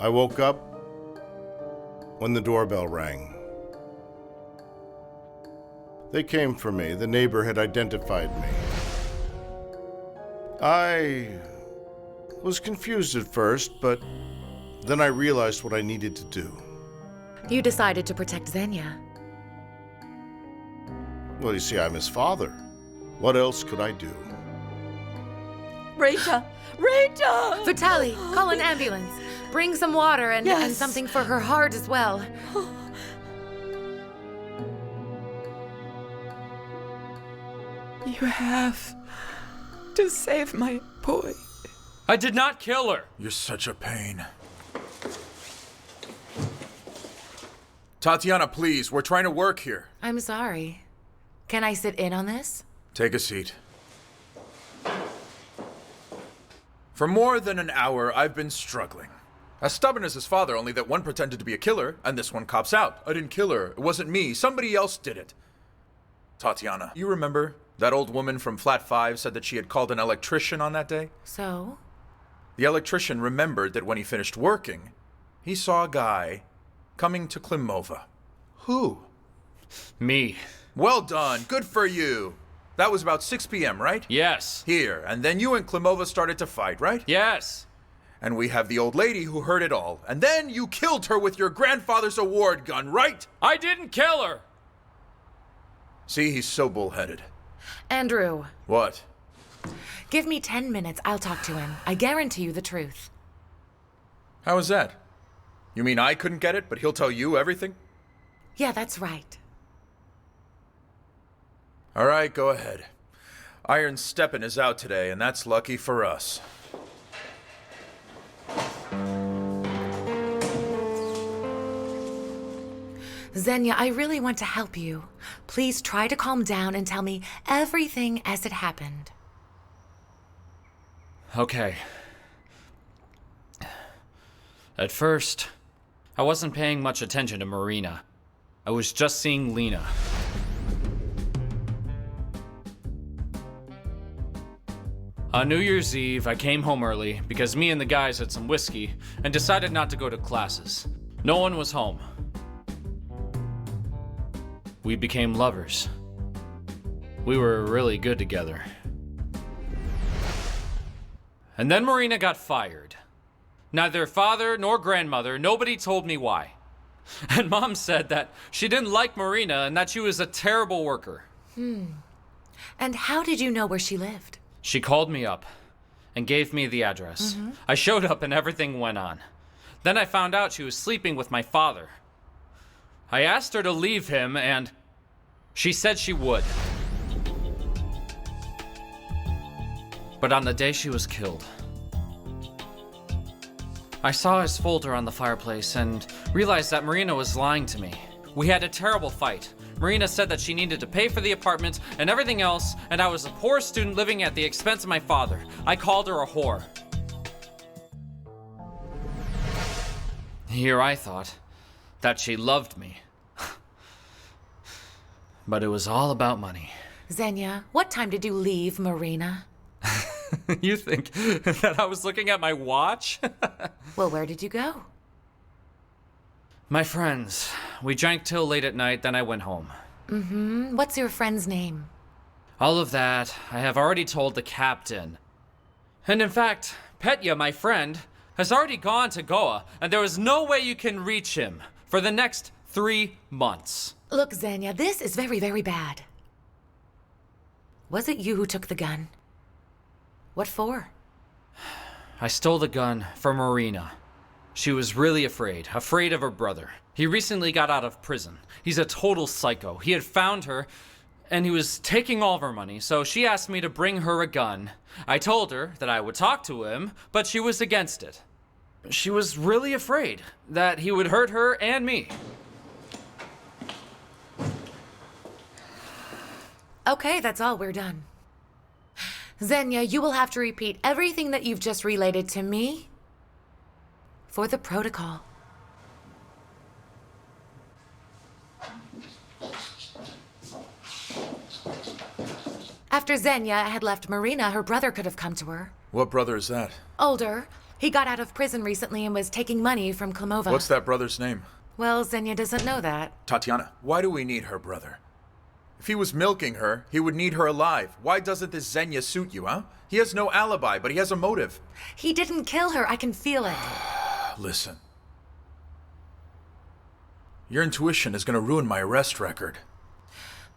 I woke up when the doorbell rang. They came for me. The neighbor had identified me. I was confused at first, but then I realized what I needed to do. You decided to protect Xenia. Well, you see, I'm his father. What else could I do? Rita! Rita! Vitaly, call an ambulance. Bring some water and something for her heart as well. You have to save my boy. I did not kill her. You're such a pain. Tatyana, please, we're trying to work here. I'm sorry. Can I sit in on this? Take a seat. For more than an hour, I've been struggling. As stubborn as his father, only that one pretended to be a killer, and this one cops out. I didn't kill her. It wasn't me. Somebody else did it. Tatyana, you remember that old woman from Flat 5 said that she had called an electrician on that day? So? The electrician remembered that when he finished working, he saw a guy coming to Klimova. Who? Me. Well done. Good for you. That was about 6 p.m., right? Yes. Here. And then you and Klimova started to fight, right? Yes. And we have the old lady who heard it all. And then you killed her with your grandfather's award gun, right? I didn't kill her! See, he's so bullheaded. Andrew. What? Give me 10 minutes. I'll talk to him. I guarantee you the truth. How is that? You mean I couldn't get it, but he'll tell you everything? Yeah, that's right. All right, go ahead. Iron Steppen is out today, and that's lucky for us. Xenia, I really want to help you. Please try to calm down and tell me everything as it happened. Okay. At first, I wasn't paying much attention to Marina. I was just seeing Lena. On New Year's Eve, I came home early because me and the guys had some whiskey and decided not to go to classes. No one was home. We became lovers. We were really good together. And then Marina got fired. Neither father nor grandmother, nobody told me why. And Mom said that she didn't like Marina and that she was a terrible worker. And how did you know where she lived? She called me up and gave me the address. I showed up and everything went on. Then I found out she was sleeping with my father. I asked her to leave him and she said she would. But on the day she was killed, I saw his folder on the fireplace and realized that Marina was lying to me. We had a terrible fight. Marina said that she needed to pay for the apartment and everything else, and I was a poor student living at the expense of my father. I called her a whore. Here I thought that she loved me. But it was all about money. Xenia, what time did you leave Marina? You think that I was looking at my watch? Well, where did you go? My friends. We drank till late at night, then I went home. What's your friend's name? All of that I have already told the captain. And in fact, Petya, my friend, has already gone to Goa, and there is no way you can reach him for the next 3 months. Look, Xenia, this is very, very bad. Was it you who took the gun? What for? I stole the gun from Marina. She was really afraid of her brother. He recently got out of prison. He's a total psycho. He had found her, and he was taking all of her money, so she asked me to bring her a gun. I told her that I would talk to him, but she was against it. She was really afraid that he would hurt her and me. Okay, that's all. We're done. Xenia, you will have to repeat everything that you've just related to me for the protocol. After Xenia had left Marina, her brother could have come to her. What brother is that? Older. He got out of prison recently and was taking money from Klimova. What's that brother's name? Well, Xenia doesn't know that. Tatyana, why do we need her brother? If he was milking her, he would need her alive. Why doesn't this Xenia suit you, huh? He has no alibi, but he has a motive. He didn't kill her. I can feel it. Listen. Your intuition is going to ruin my arrest record.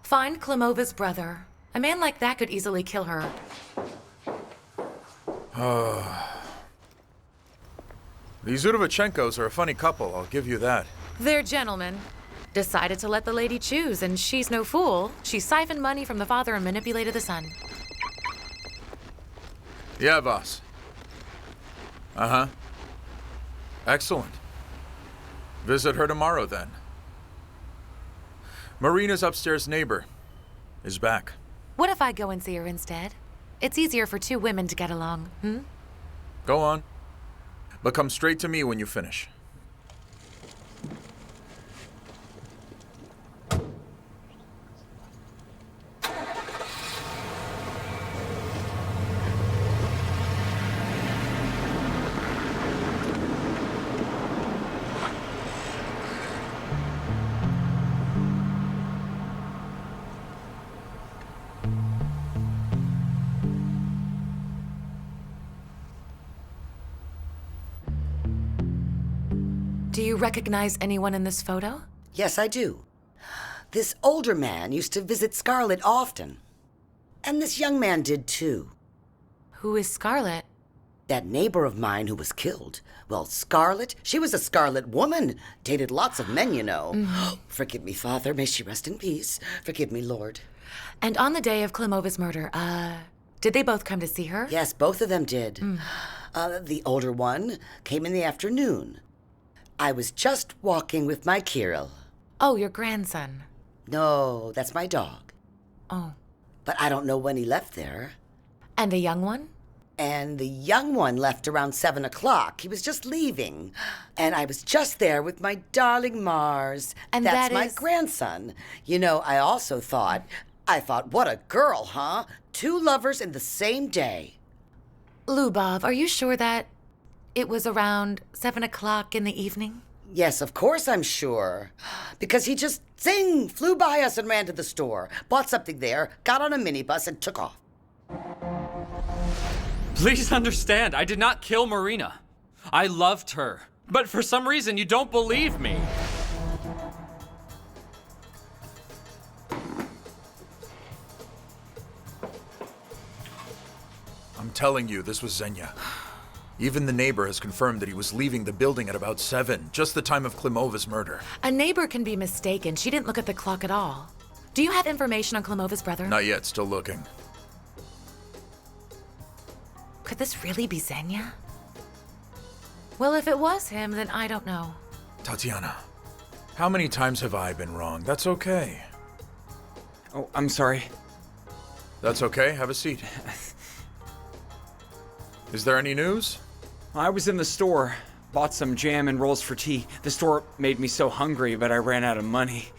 Find Klimova's brother. A man like that could easily kill her. These Udovichenkos are a funny couple, I'll give you that. They're gentlemen. Decided to let the lady choose, and she's no fool. She siphoned money from the father and manipulated the son. Yeah, boss. Uh-huh. Excellent. Visit her tomorrow, then. Marina's upstairs neighbor is back. What if I go and see her instead? It's easier for two women to get along, Go on. But come straight to me when you finish. Do you recognize anyone in this photo? Yes, I do. This older man used to visit Scarlett often. And this young man did too. Who is Scarlett? That neighbor of mine who was killed. Well, Scarlett, she was a Scarlet woman. Dated lots of men, you know. Forgive me, Father. May she rest in peace. Forgive me, Lord. And on the day of Klimova's murder, did they both come to see her? Yes, both of them did. The older one came in the afternoon. I was just walking with my Kirill. Oh, your grandson. No, that's my dog. Oh. But I don't know when he left there. And the young one? And the young one left around 7 o'clock. He was just leaving. And I was just there with my darling Mars. And that's that my is... grandson. You know, I thought, what a girl, huh? 2 lovers in the same day. Lubov, are you sure that it was around 7 o'clock in the evening? Yes, of course I'm sure. Because he just, flew by us and ran to the store, bought something there, got on a minibus and took off. Please understand, I did not kill Marina. I loved her. But for some reason, you don't believe me. I'm telling you, this was Xenia. Even the neighbor has confirmed that he was leaving the building at about 7, just the time of Klimova's murder. A neighbor can be mistaken. She didn't look at the clock at all. Do you have information on Klimova's brother? Not yet, still looking. Could this really be Xenia? Well, if it was him, then I don't know. Tatyana, how many times have I been wrong? That's okay. Oh, I'm sorry. That's okay, have a seat. Is there any news? I was in the store, bought some jam and rolls for tea. The store made me so hungry, but I ran out of money.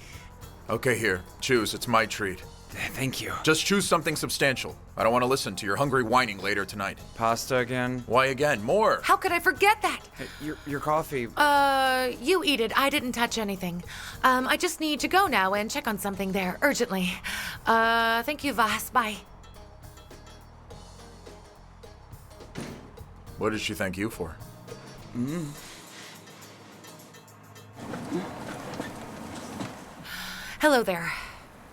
Okay, here, choose. It's my treat. Thank you. Just choose something substantial. I don't want to listen to your hungry whining later tonight. Pasta again? Why again? More! How could I forget that? Hey, your coffee. You eat it. I didn't touch anything. I just need to go now and check on something there, urgently. Thank you, Vas. Bye. What did she thank you for? Hello there.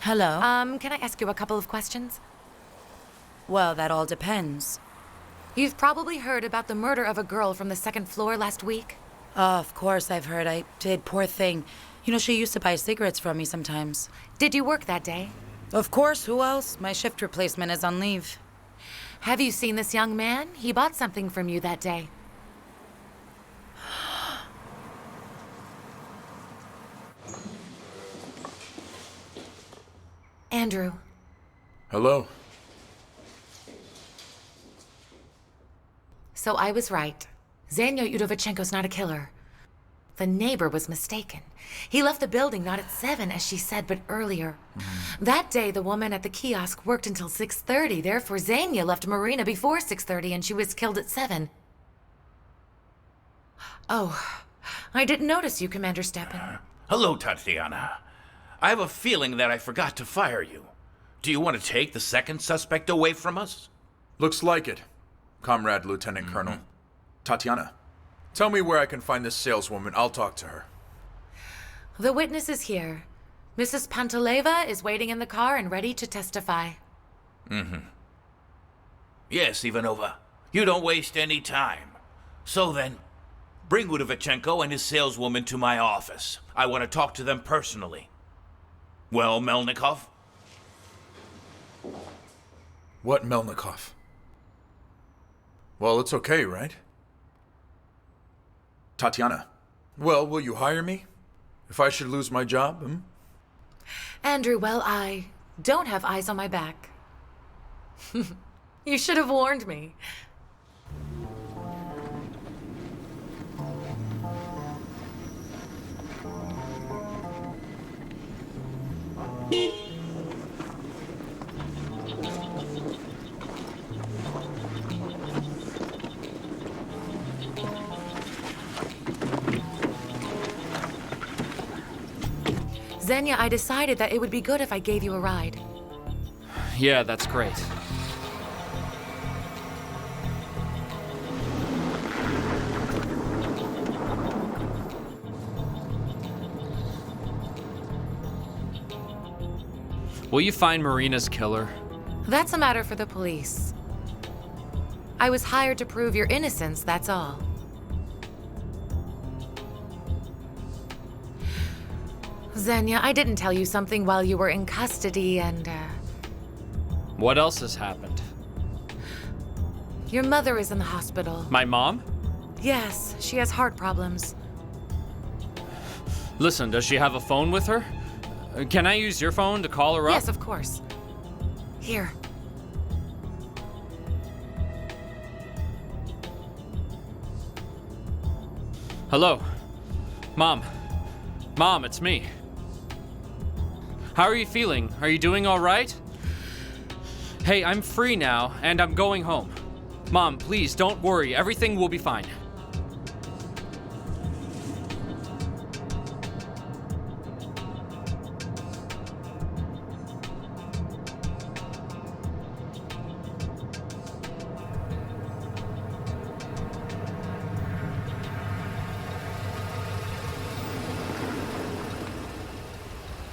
Hello. Can I ask you a couple of questions? Well, that all depends. You've probably heard about the murder of a girl from the 2nd floor last week. Oh, of course I've heard. I did. Poor thing. You know, she used to buy cigarettes from me sometimes. Did you work that day? Of course. Who else? My shift replacement is on leave. Have you seen this young man? He bought something from you that day. Andrew. Hello. So I was right. Xenia Udovichenko's not a killer. The neighbor was mistaken. He left the building not at 7, as she said, but earlier. That day, the woman at the kiosk worked until 6:30. Therefore, Xenia left Marina before 6:30, and she was killed at 7. Oh, I didn't notice you, Commander Stepan. Hello, Tatyana. I have a feeling that I forgot to fire you. Do you want to take the second suspect away from us? Looks like it, Comrade Lieutenant Colonel. Tatyana, tell me where I can find this saleswoman. I'll talk to her. The witness is here. Mrs. Panteleva is waiting in the car and ready to testify. Yes, Ivanova. You don't waste any time. So then, bring Udovichenko and his saleswoman to my office. I want to talk to them personally. Well, Melnikov? What Melnikov? Well, it's okay, right? Tatyana, well, will you hire me? If I should lose my job, Andrew, well, I don't have eyes on my back. You should have warned me. Xenia, I decided that it would be good if I gave you a ride. Yeah, that's great. Will you find Marina's killer? That's a matter for the police. I was hired to prove your innocence, that's all. Xenia, I didn't tell you something while you were in custody and, What else has happened? your mother is in the hospital. My mom? Yes, she has heart problems. Listen, does she have a phone with her? Can I use your phone to call her up? Yes, of course. Here. Hello? Mom. Mom, it's me. How are you feeling? Are you doing all right? Hey, I'm free now, and I'm going home. Mom, please, don't worry. Everything will be fine.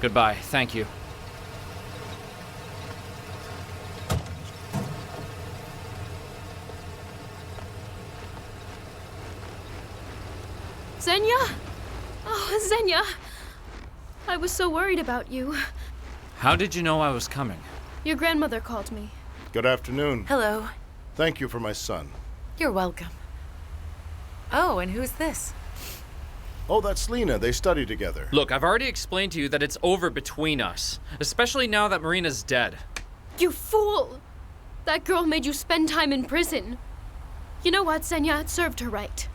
Goodbye. Thank you. Xenia? Oh, Xenia. I was so worried about you. How did you know I was coming? Your grandmother called me. Good afternoon. Hello. Thank you for my son. You're welcome. Oh, and who's this? Oh, that's Lena. They study together. Look, I've already explained to you that it's over between us, especially now that Marina's dead. You fool! That girl made you spend time in prison. You know what, Xenia? It served her right.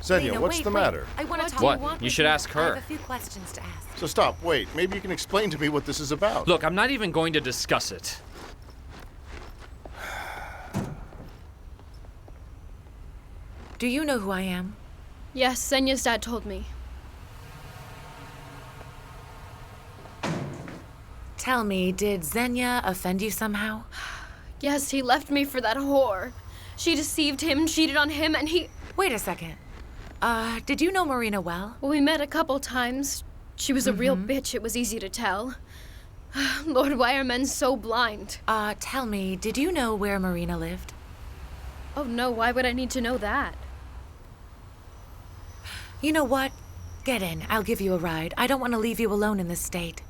Xenia, Lena, what's wait, the wait. matter? I want to talk. What? You should ask I have her. a few questions to ask. So stop, wait. Maybe you can explain to me what this is about. Look, I'm not even going to discuss it. Do you know who I am? Yes, Xenia's dad told me. Tell me, did Xenia offend you somehow? Yes, he left me for that whore. She deceived him, cheated on him, and he... Wait a second. Did you know Marina well? Well, we met a couple times. She was a real bitch, it was easy to tell. Lord, why are men so blind? Tell me, did you know where Marina lived? Oh no, why would I need to know that? You know what? Get in. I'll give you a ride. I don't want to leave you alone in this state.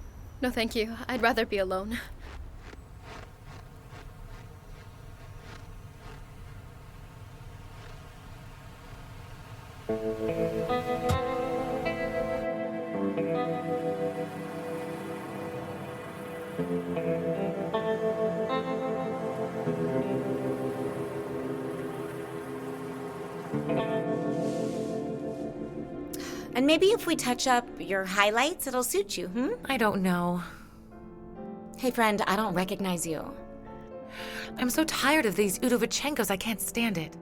No, thank you. I'd rather be alone. And maybe if we touch up your highlights, it'll suit you, I don't know. Hey, friend, I don't recognize you. I'm so tired of these Udovichenkos, I can't stand it.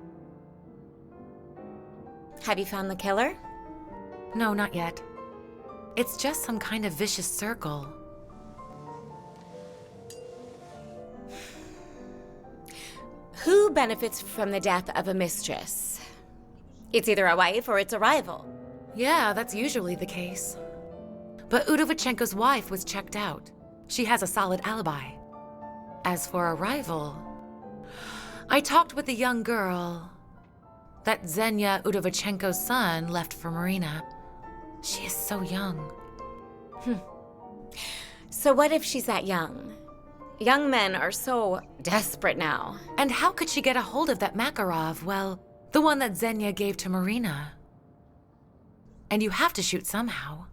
Have you found the killer? No, not yet. It's just some kind of vicious circle. Who benefits from the death of a mistress? It's either a wife or it's a rival. Yeah, that's usually the case. But Udovichenko's wife was checked out. She has a solid alibi. As for a rival, I talked with the young girl that Xenia Udovichenko's son left for Marina. She is so young. So what if she's that young? Young men are so desperate now. And how could she get a hold of that Makarov? Well, the one that Xenia gave to Marina. And you have to shoot somehow.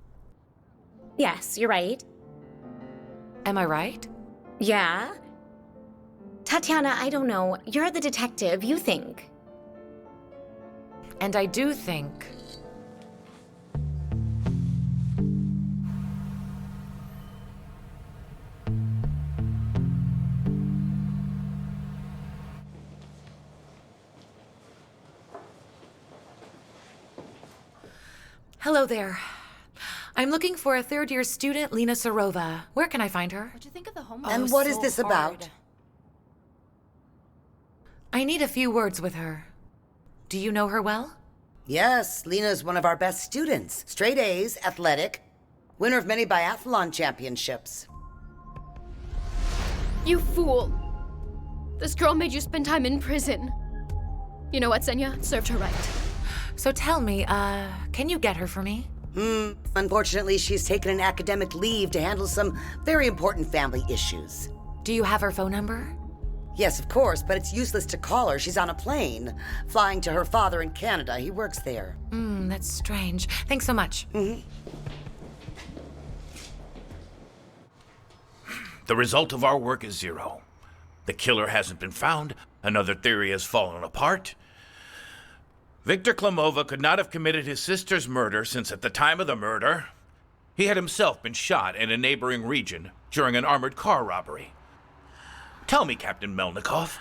Yes, you're right. Am I right? Yeah. Tatyana, I don't know. You're the detective. You think. And I do think. Hello there. I'm looking for a third-year student, Lena Sarova. Where can I find her? What'd you think of the home? And what is this about? I need a few words with her. Do you know her well? Yes, Lena's one of our best students. Straight A's, athletic, winner of many biathlon championships. You fool! This girl made you spend time in prison. You know what, Xenia? Served her right. So tell me, can you get her for me? Unfortunately, she's taken an academic leave to handle some very important family issues. Do you have her phone number? Yes, of course, but it's useless to call her. She's on a plane, flying to her father in Canada. He works there. That's strange. Thanks so much. The result of our work is 0. The killer hasn't been found. Another theory has fallen apart. Victor Klimova could not have committed his sister's murder since at the time of the murder, he had himself been shot in a neighboring region during an armored car robbery. Tell me, Captain Melnikov,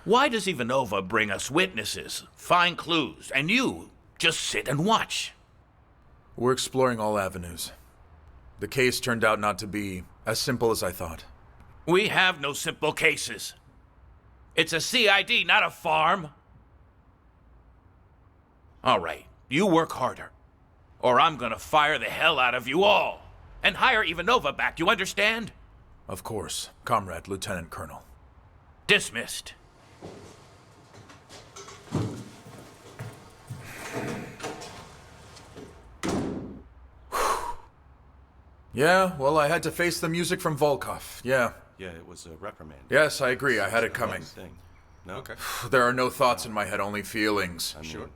why does Ivanova bring us witnesses, find clues, and you just sit and watch? We're exploring all avenues. The case turned out not to be as simple as I thought. We have no simple cases. It's a CID, not a farm. All right, you work harder, or I'm gonna fire the hell out of you all and hire Ivanova back, you understand? Of course, Comrade Lieutenant Colonel. Dismissed. Yeah, well, I had to face the music from Volkov. Yeah, it was a reprimand. Yes, I agree. I had it coming. No? Okay. There are no thoughts in my head, only feelings. I'm sure.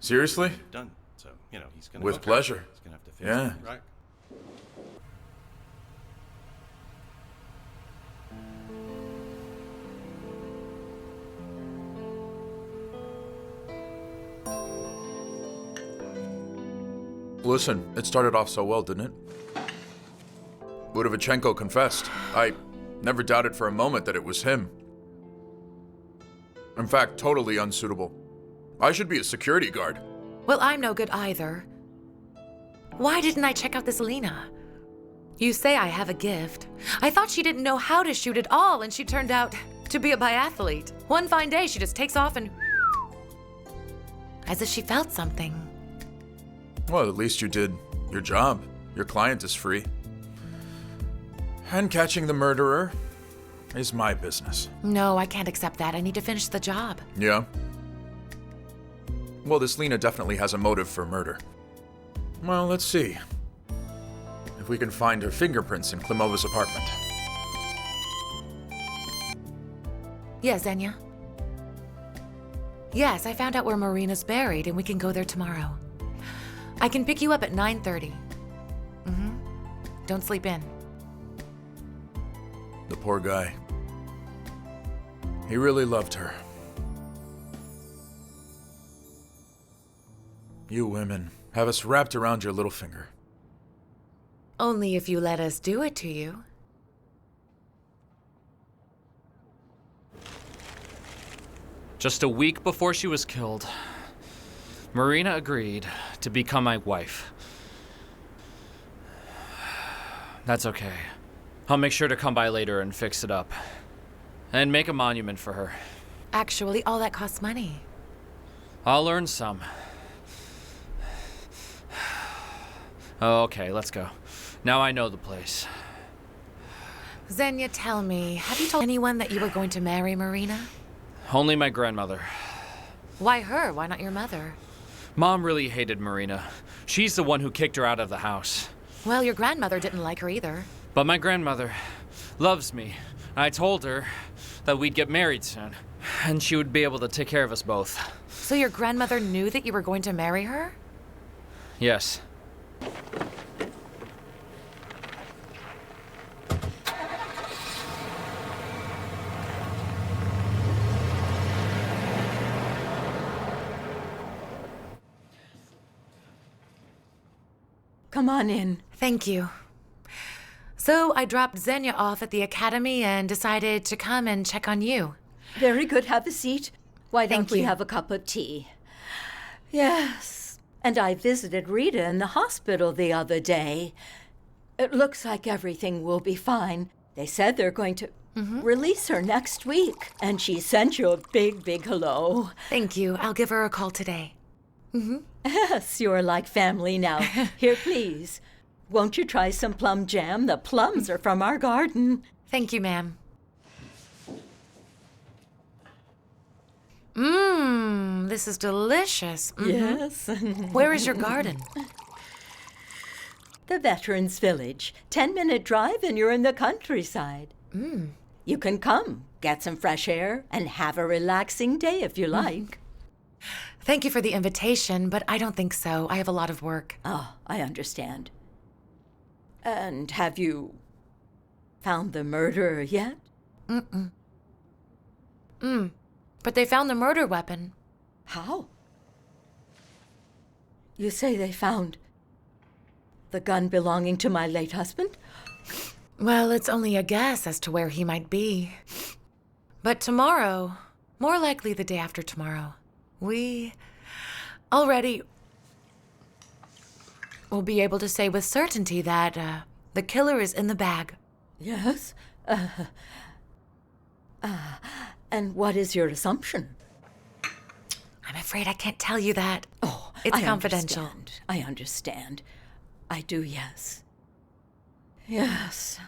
Seriously? Done. So, he's gonna. With pleasure. He's gonna have to face Yeah. it. Right. Listen, it started off so well, didn't it? Budovichenko confessed. I never doubted for a moment that it was him. In fact, totally unsuitable. I should be a security guard. Well, I'm no good either. Why didn't I check out this Lena? You say I have a gift. I thought she didn't know how to shoot at all, and she turned out to be a biathlete. One fine day, she just takes off and... as if she felt something. Well, at least you did your job. Your client is free. And catching the murderer is my business. No, I can't accept that. I need to finish the job. Yeah? Well, this Lena definitely has a motive for murder. Well, let's see. If we can find her fingerprints in Klimova's apartment. Yes, Xenia? Yes, I found out where Marina's buried, and we can go there tomorrow. I can pick you up at 9:30. Don't sleep in. The poor guy. He really loved her. You women have us wrapped around your little finger. Only if you let us do it to you. Just a week before she was killed, Marina agreed to become my wife. That's okay. I'll make sure to come by later and fix it up. And make a monument for her. Actually, all that costs money. I'll earn some. Okay, let's go. Now I know the place. Xenia, tell me, have you told anyone that you were going to marry Marina? Only my grandmother. Why her? Why not your mother? Mom really hated Marina. She's the one who kicked her out of the house. Well, your grandmother didn't like her either. But my grandmother loves me. I told her that we'd get married soon, and she would be able to take care of us both. So your grandmother knew that you were going to marry her? Yes. Come on in. Thank you. So I dropped Xenia off at the academy and decided to come and check on you. Very good. Have a seat. Why don't Thank we you. have a cup of tea? Yes. And I visited Rita in the hospital the other day. It looks like everything will be fine. They said they're going to release her next week. And she sent you a big, big hello. Thank you. I'll give her a call today. Yes, you're like family now. Here, please. Won't you try some plum jam? The plums are from our garden. Thank you, ma'am. This is delicious. Yes. Where is your garden? The Veterans Village. 10-minute drive and you're in the countryside. You can come, get some fresh air, and have a relaxing day if you like. Thank you for the invitation, but I don't think so. I have a lot of work. Oh, I understand. And have you found the murderer yet? But they found the murder weapon. How? You say they found the gun belonging to my late husband? Well, it's only a guess as to where he might be. But tomorrow, more likely the day after tomorrow, we already will be able to say with certainty that the killer is in the bag. Yes? And what is your assumption? I'm afraid I can't tell you that. Oh, it's confidential. I understand. I do, yes. Yes.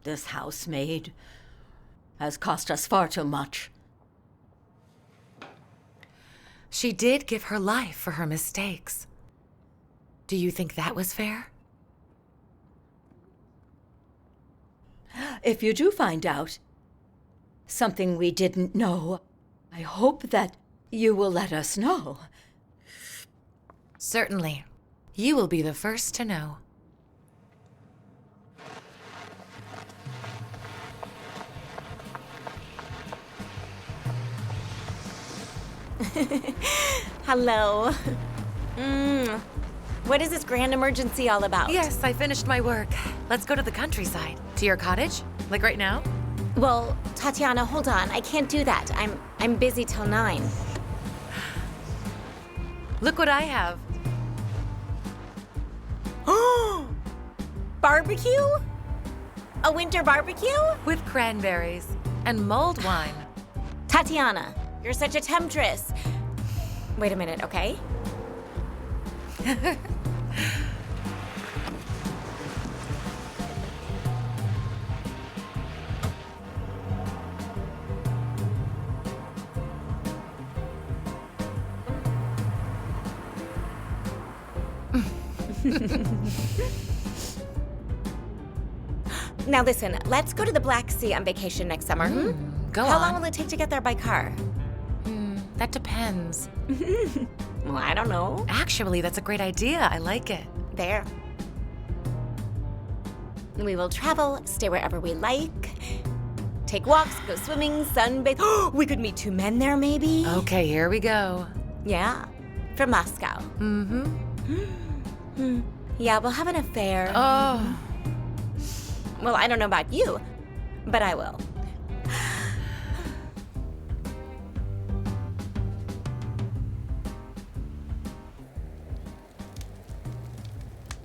This housemaid has cost us far too much. She did give her life for her mistakes. Do you think that was fair? If you do find out something we didn't know, I hope that you will let us know. Certainly. You will be the first to know. Hello. What is this grand emergency all about? Yes, I finished my work. Let's go to the countryside. To your cottage? Like right now? Well, Tatyana, hold on. I can't do that. I'm busy till 9. Look what I have. Barbecue? A winter barbecue? With cranberries and mulled wine. Tatyana, you're such a temptress. Wait a minute, okay? Now listen, let's go to the Black Sea on vacation next summer. Go How on. long will it take to get there by car? That depends. Well, I don't know. Actually, that's a great idea. I like it. There. We will travel, stay wherever we like, take walks, go swimming, sunbathe. We could meet 2 men there, maybe? Okay, here we go. Yeah, from Moscow. Yeah, we'll have an affair. Oh. Well, I don't know about you, but I will.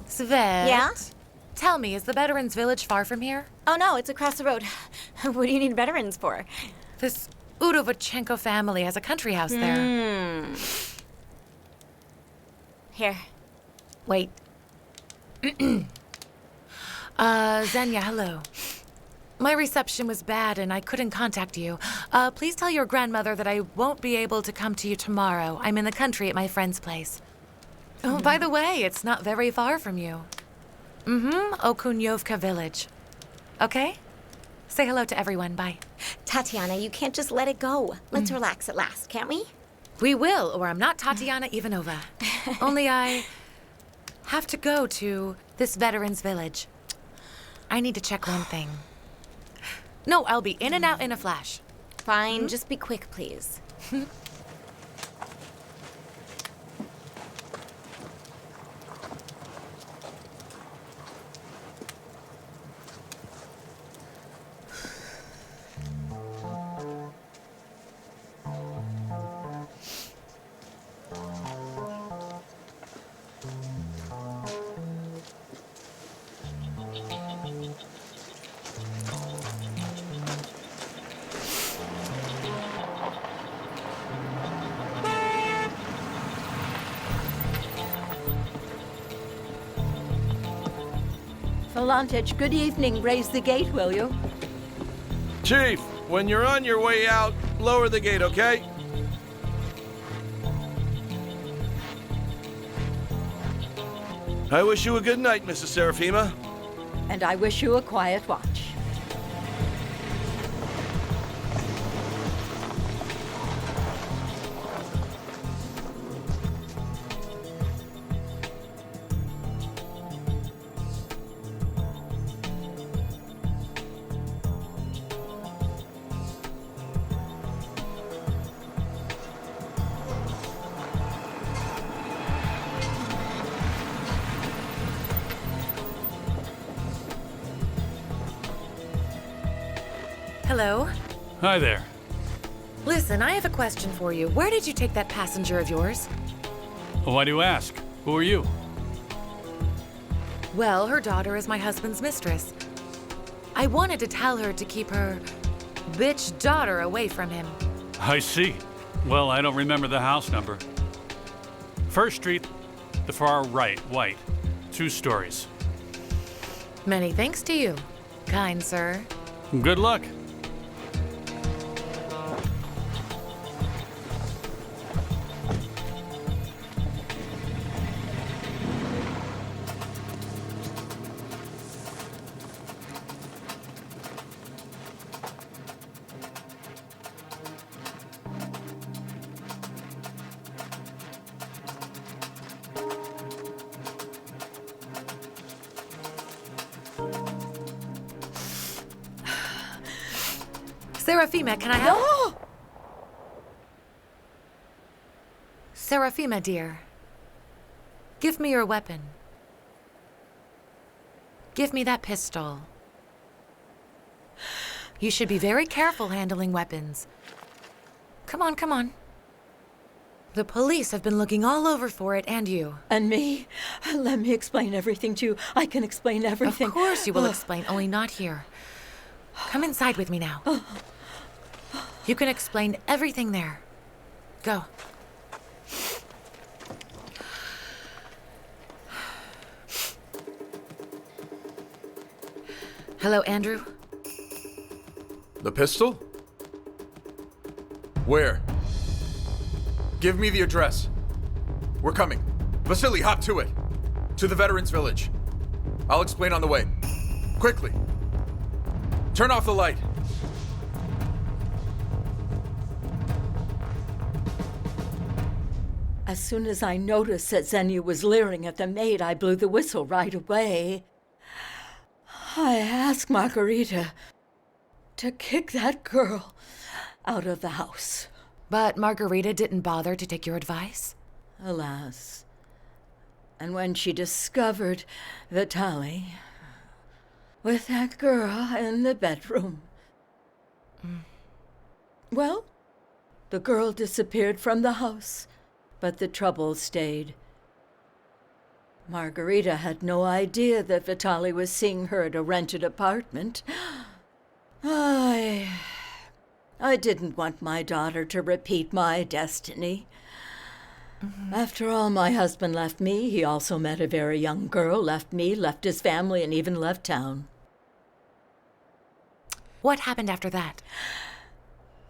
Svet? Yeah? Tell me, is the Veterans Village far from here? Oh, no, it's across the road. What do you need veterans for? This Udovichenko family has a country house there. Here. Wait. Xenia, hello. My reception was bad and I couldn't contact you. Please tell your grandmother that I won't be able to come to you tomorrow. I'm in the country at my friend's place. Oh, by the way, it's not very far from you. Okunyovka village. Okay? Say hello to everyone. Bye. Tatyana, you can't just let it go. Let's relax at last, can't we? We will, or I'm not Tatyana Ivanova. Only I have to go to this veterans village. I need to check one thing. No, I'll be in and out in a flash. Fine, just be quick, please. Volantich, good evening. Raise the gate, will you? Chief, when you're on your way out, lower the gate, okay? I wish you a good night, Mrs. Serafima. And I wish you a quiet watch. Hello? Hi there. Listen, I have a question for you. Where did you take that passenger of yours? Well, why do you ask? Who are you? Well, her daughter is my husband's mistress. I wanted to tell her to keep her bitch daughter away from him. I see. Well, I don't remember the house number. First Street, the far right, white. 2 stories. Many thanks to you, kind sir. Good luck. Serafima, can I help? No! Serafima, dear. Give me your weapon. Give me that pistol. You should be very careful handling weapons. Come on, come on. The police have been looking all over for it, and you. And me? Let me explain everything to you. I can explain everything. Of course you will explain, only not here. Come inside with me now. You can explain everything there. Go. Hello, Andrew? The pistol? Where? Give me the address. We're coming. Vasily, hop to it. To the Veterans Village. I'll explain on the way. Quickly. Turn off the light. As soon as I noticed that Xenia was leering at the maid, I blew the whistle right away. I asked Margarita to kick that girl out of the house. But Margarita didn't bother to take your advice? Alas. And when she discovered Vitaly with that girl in the bedroom, well, the girl disappeared from the house, but the trouble stayed. Margarita had no idea that Vitaly was seeing her at a rented apartment. I didn't want my daughter to repeat my destiny. After all, my husband left me. He also met a very young girl, left me, left his family, and even left town. What happened after that?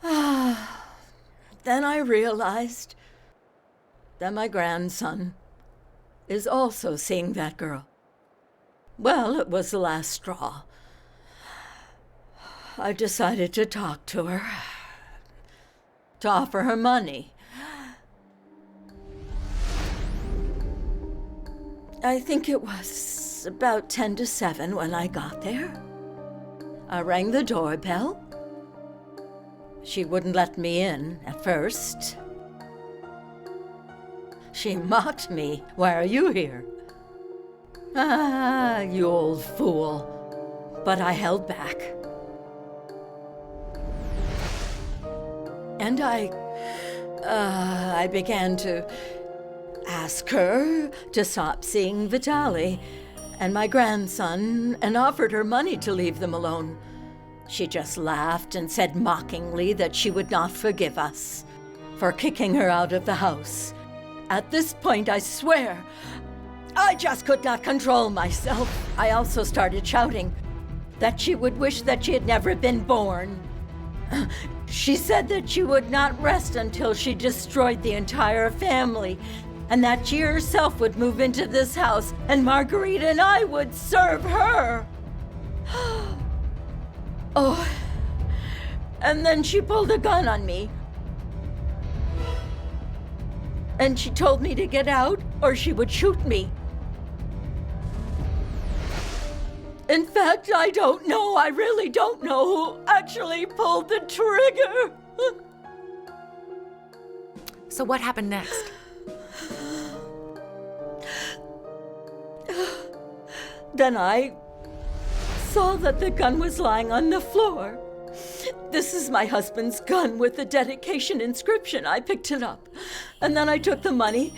Then I realized that my grandson is also seeing that girl. Well, it was the last straw. I decided to talk to her, to offer her money. I think it was about 10 to 7 when I got there. I rang the doorbell. She wouldn't let me in at first. She mocked me. Why are you here? Ah, you old fool. But I held back. And I began to ask her to stop seeing Vitaly and my grandson and offered her money to leave them alone. She just laughed and said mockingly that she would not forgive us for kicking her out of the house. At this point, I swear, I just could not control myself. I also started shouting that she would wish that she had never been born. She said that she would not rest until she destroyed the entire family, and that she herself would move into this house, and Marguerite and I would serve her. Oh, and then she pulled a gun on me. And she told me to get out or she would shoot me. In fact, I don't know. I really don't know who actually pulled the trigger. So what happened next? Then I saw that the gun was lying on the floor. This is my husband's gun with the dedication inscription. I picked it up. And then I took the money,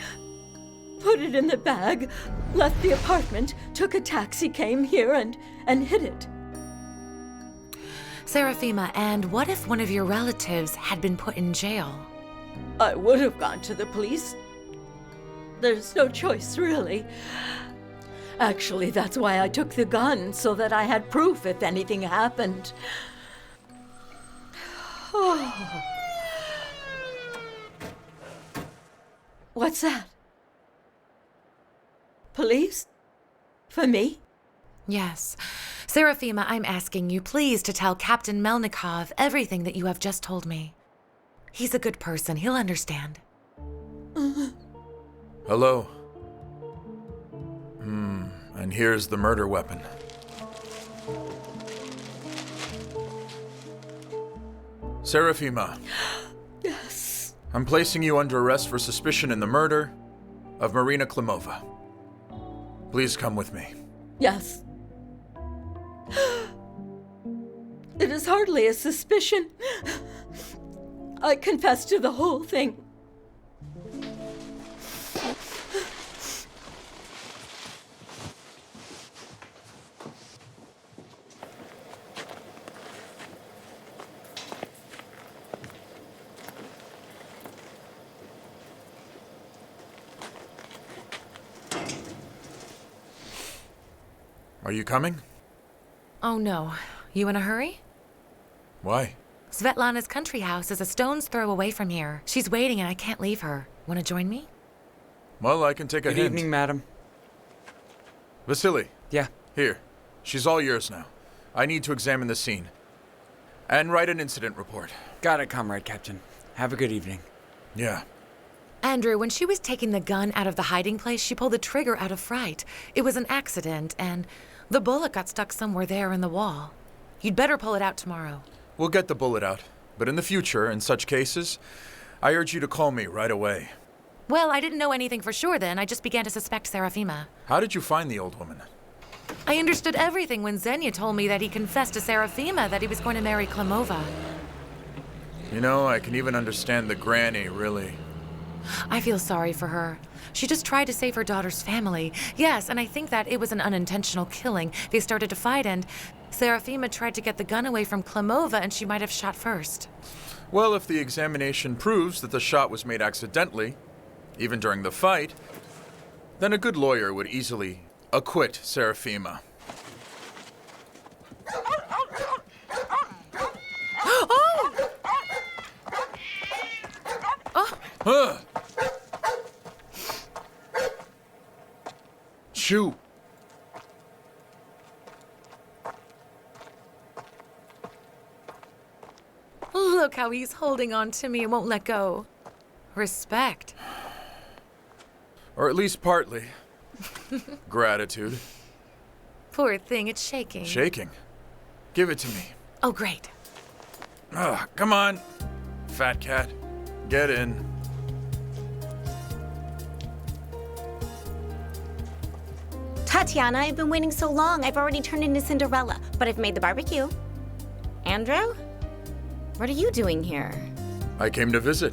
put it in the bag, left the apartment, took a taxi, came here, and hid it. Seraphima, and what if one of your relatives had been put in jail? I would have gone to the police. There's no choice, really. Actually, that's why I took the gun, so that I had proof if anything happened. Oh. What's that? Police? For me? Yes. Seraphima, I'm asking you please to tell Captain Melnikov everything that you have just told me. He's a good person. He'll understand. Hello. And here's the murder weapon. Seraphima. Yes. I'm placing you under arrest for suspicion in the murder of Marina Klimova. Please come with me. Yes. It is hardly a suspicion. I confess to the whole thing. Are you coming? Oh no. You in a hurry? Why? Svetlana's country house is a stone's throw away from here. She's waiting and I can't leave her. Want to join me? Well, I can take a hint. Good evening, madam. Vasily. Yeah? Here. She's all yours now. I need to examine the scene. And write an incident report. Got it, comrade captain. Have a good evening. Yeah. Andrew, when she was taking the gun out of the hiding place, she pulled the trigger out of fright. It was an accident, and the bullet got stuck somewhere there in the wall. You'd better pull it out tomorrow. We'll get the bullet out. But in the future, in such cases, I urge you to call me right away. Well, I didn't know anything for sure then. I just began to suspect Seraphima. How did you find the old woman? I understood everything when Xenia told me that he confessed to Seraphima that he was going to marry Klimova. You know, I can even understand the granny, really. I feel sorry for her. She just tried to save her daughter's family. Yes, and I think that it was an unintentional killing. They started to fight and Seraphima tried to get the gun away from Klimova and she might have shot first. Well, if the examination proves that the shot was made accidentally, even during the fight, then a good lawyer would easily acquit Seraphima. Oh! Oh! Shoo! Look how he's holding on to me and won't let go. Respect. Or at least partly. Gratitude. Poor thing, it's shaking. Shaking? Give it to me. Oh, great. Come on, fat cat. Get in. Tatyana, I've been waiting so long. I've already turned into Cinderella, but I've made the barbecue. Andrew? What are you doing here? I came to visit.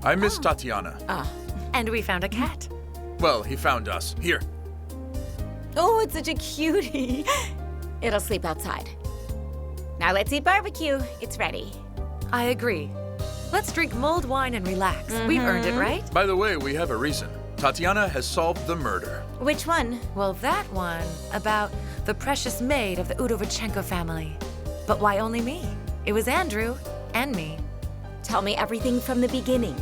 I miss Tatyana. And we found a cat. Well, he found us. Here. Oh, it's such a cutie. It'll sleep outside. Now let's eat barbecue. It's ready. I agree. Let's drink mulled wine and relax. We've earned it, right? By the way, we have a reason. Tatyana has solved the murder. Which one? Well, that one about the precious maid of the Udovichenko family. But why only me? It was Andrew and me. Tell me everything from the beginning.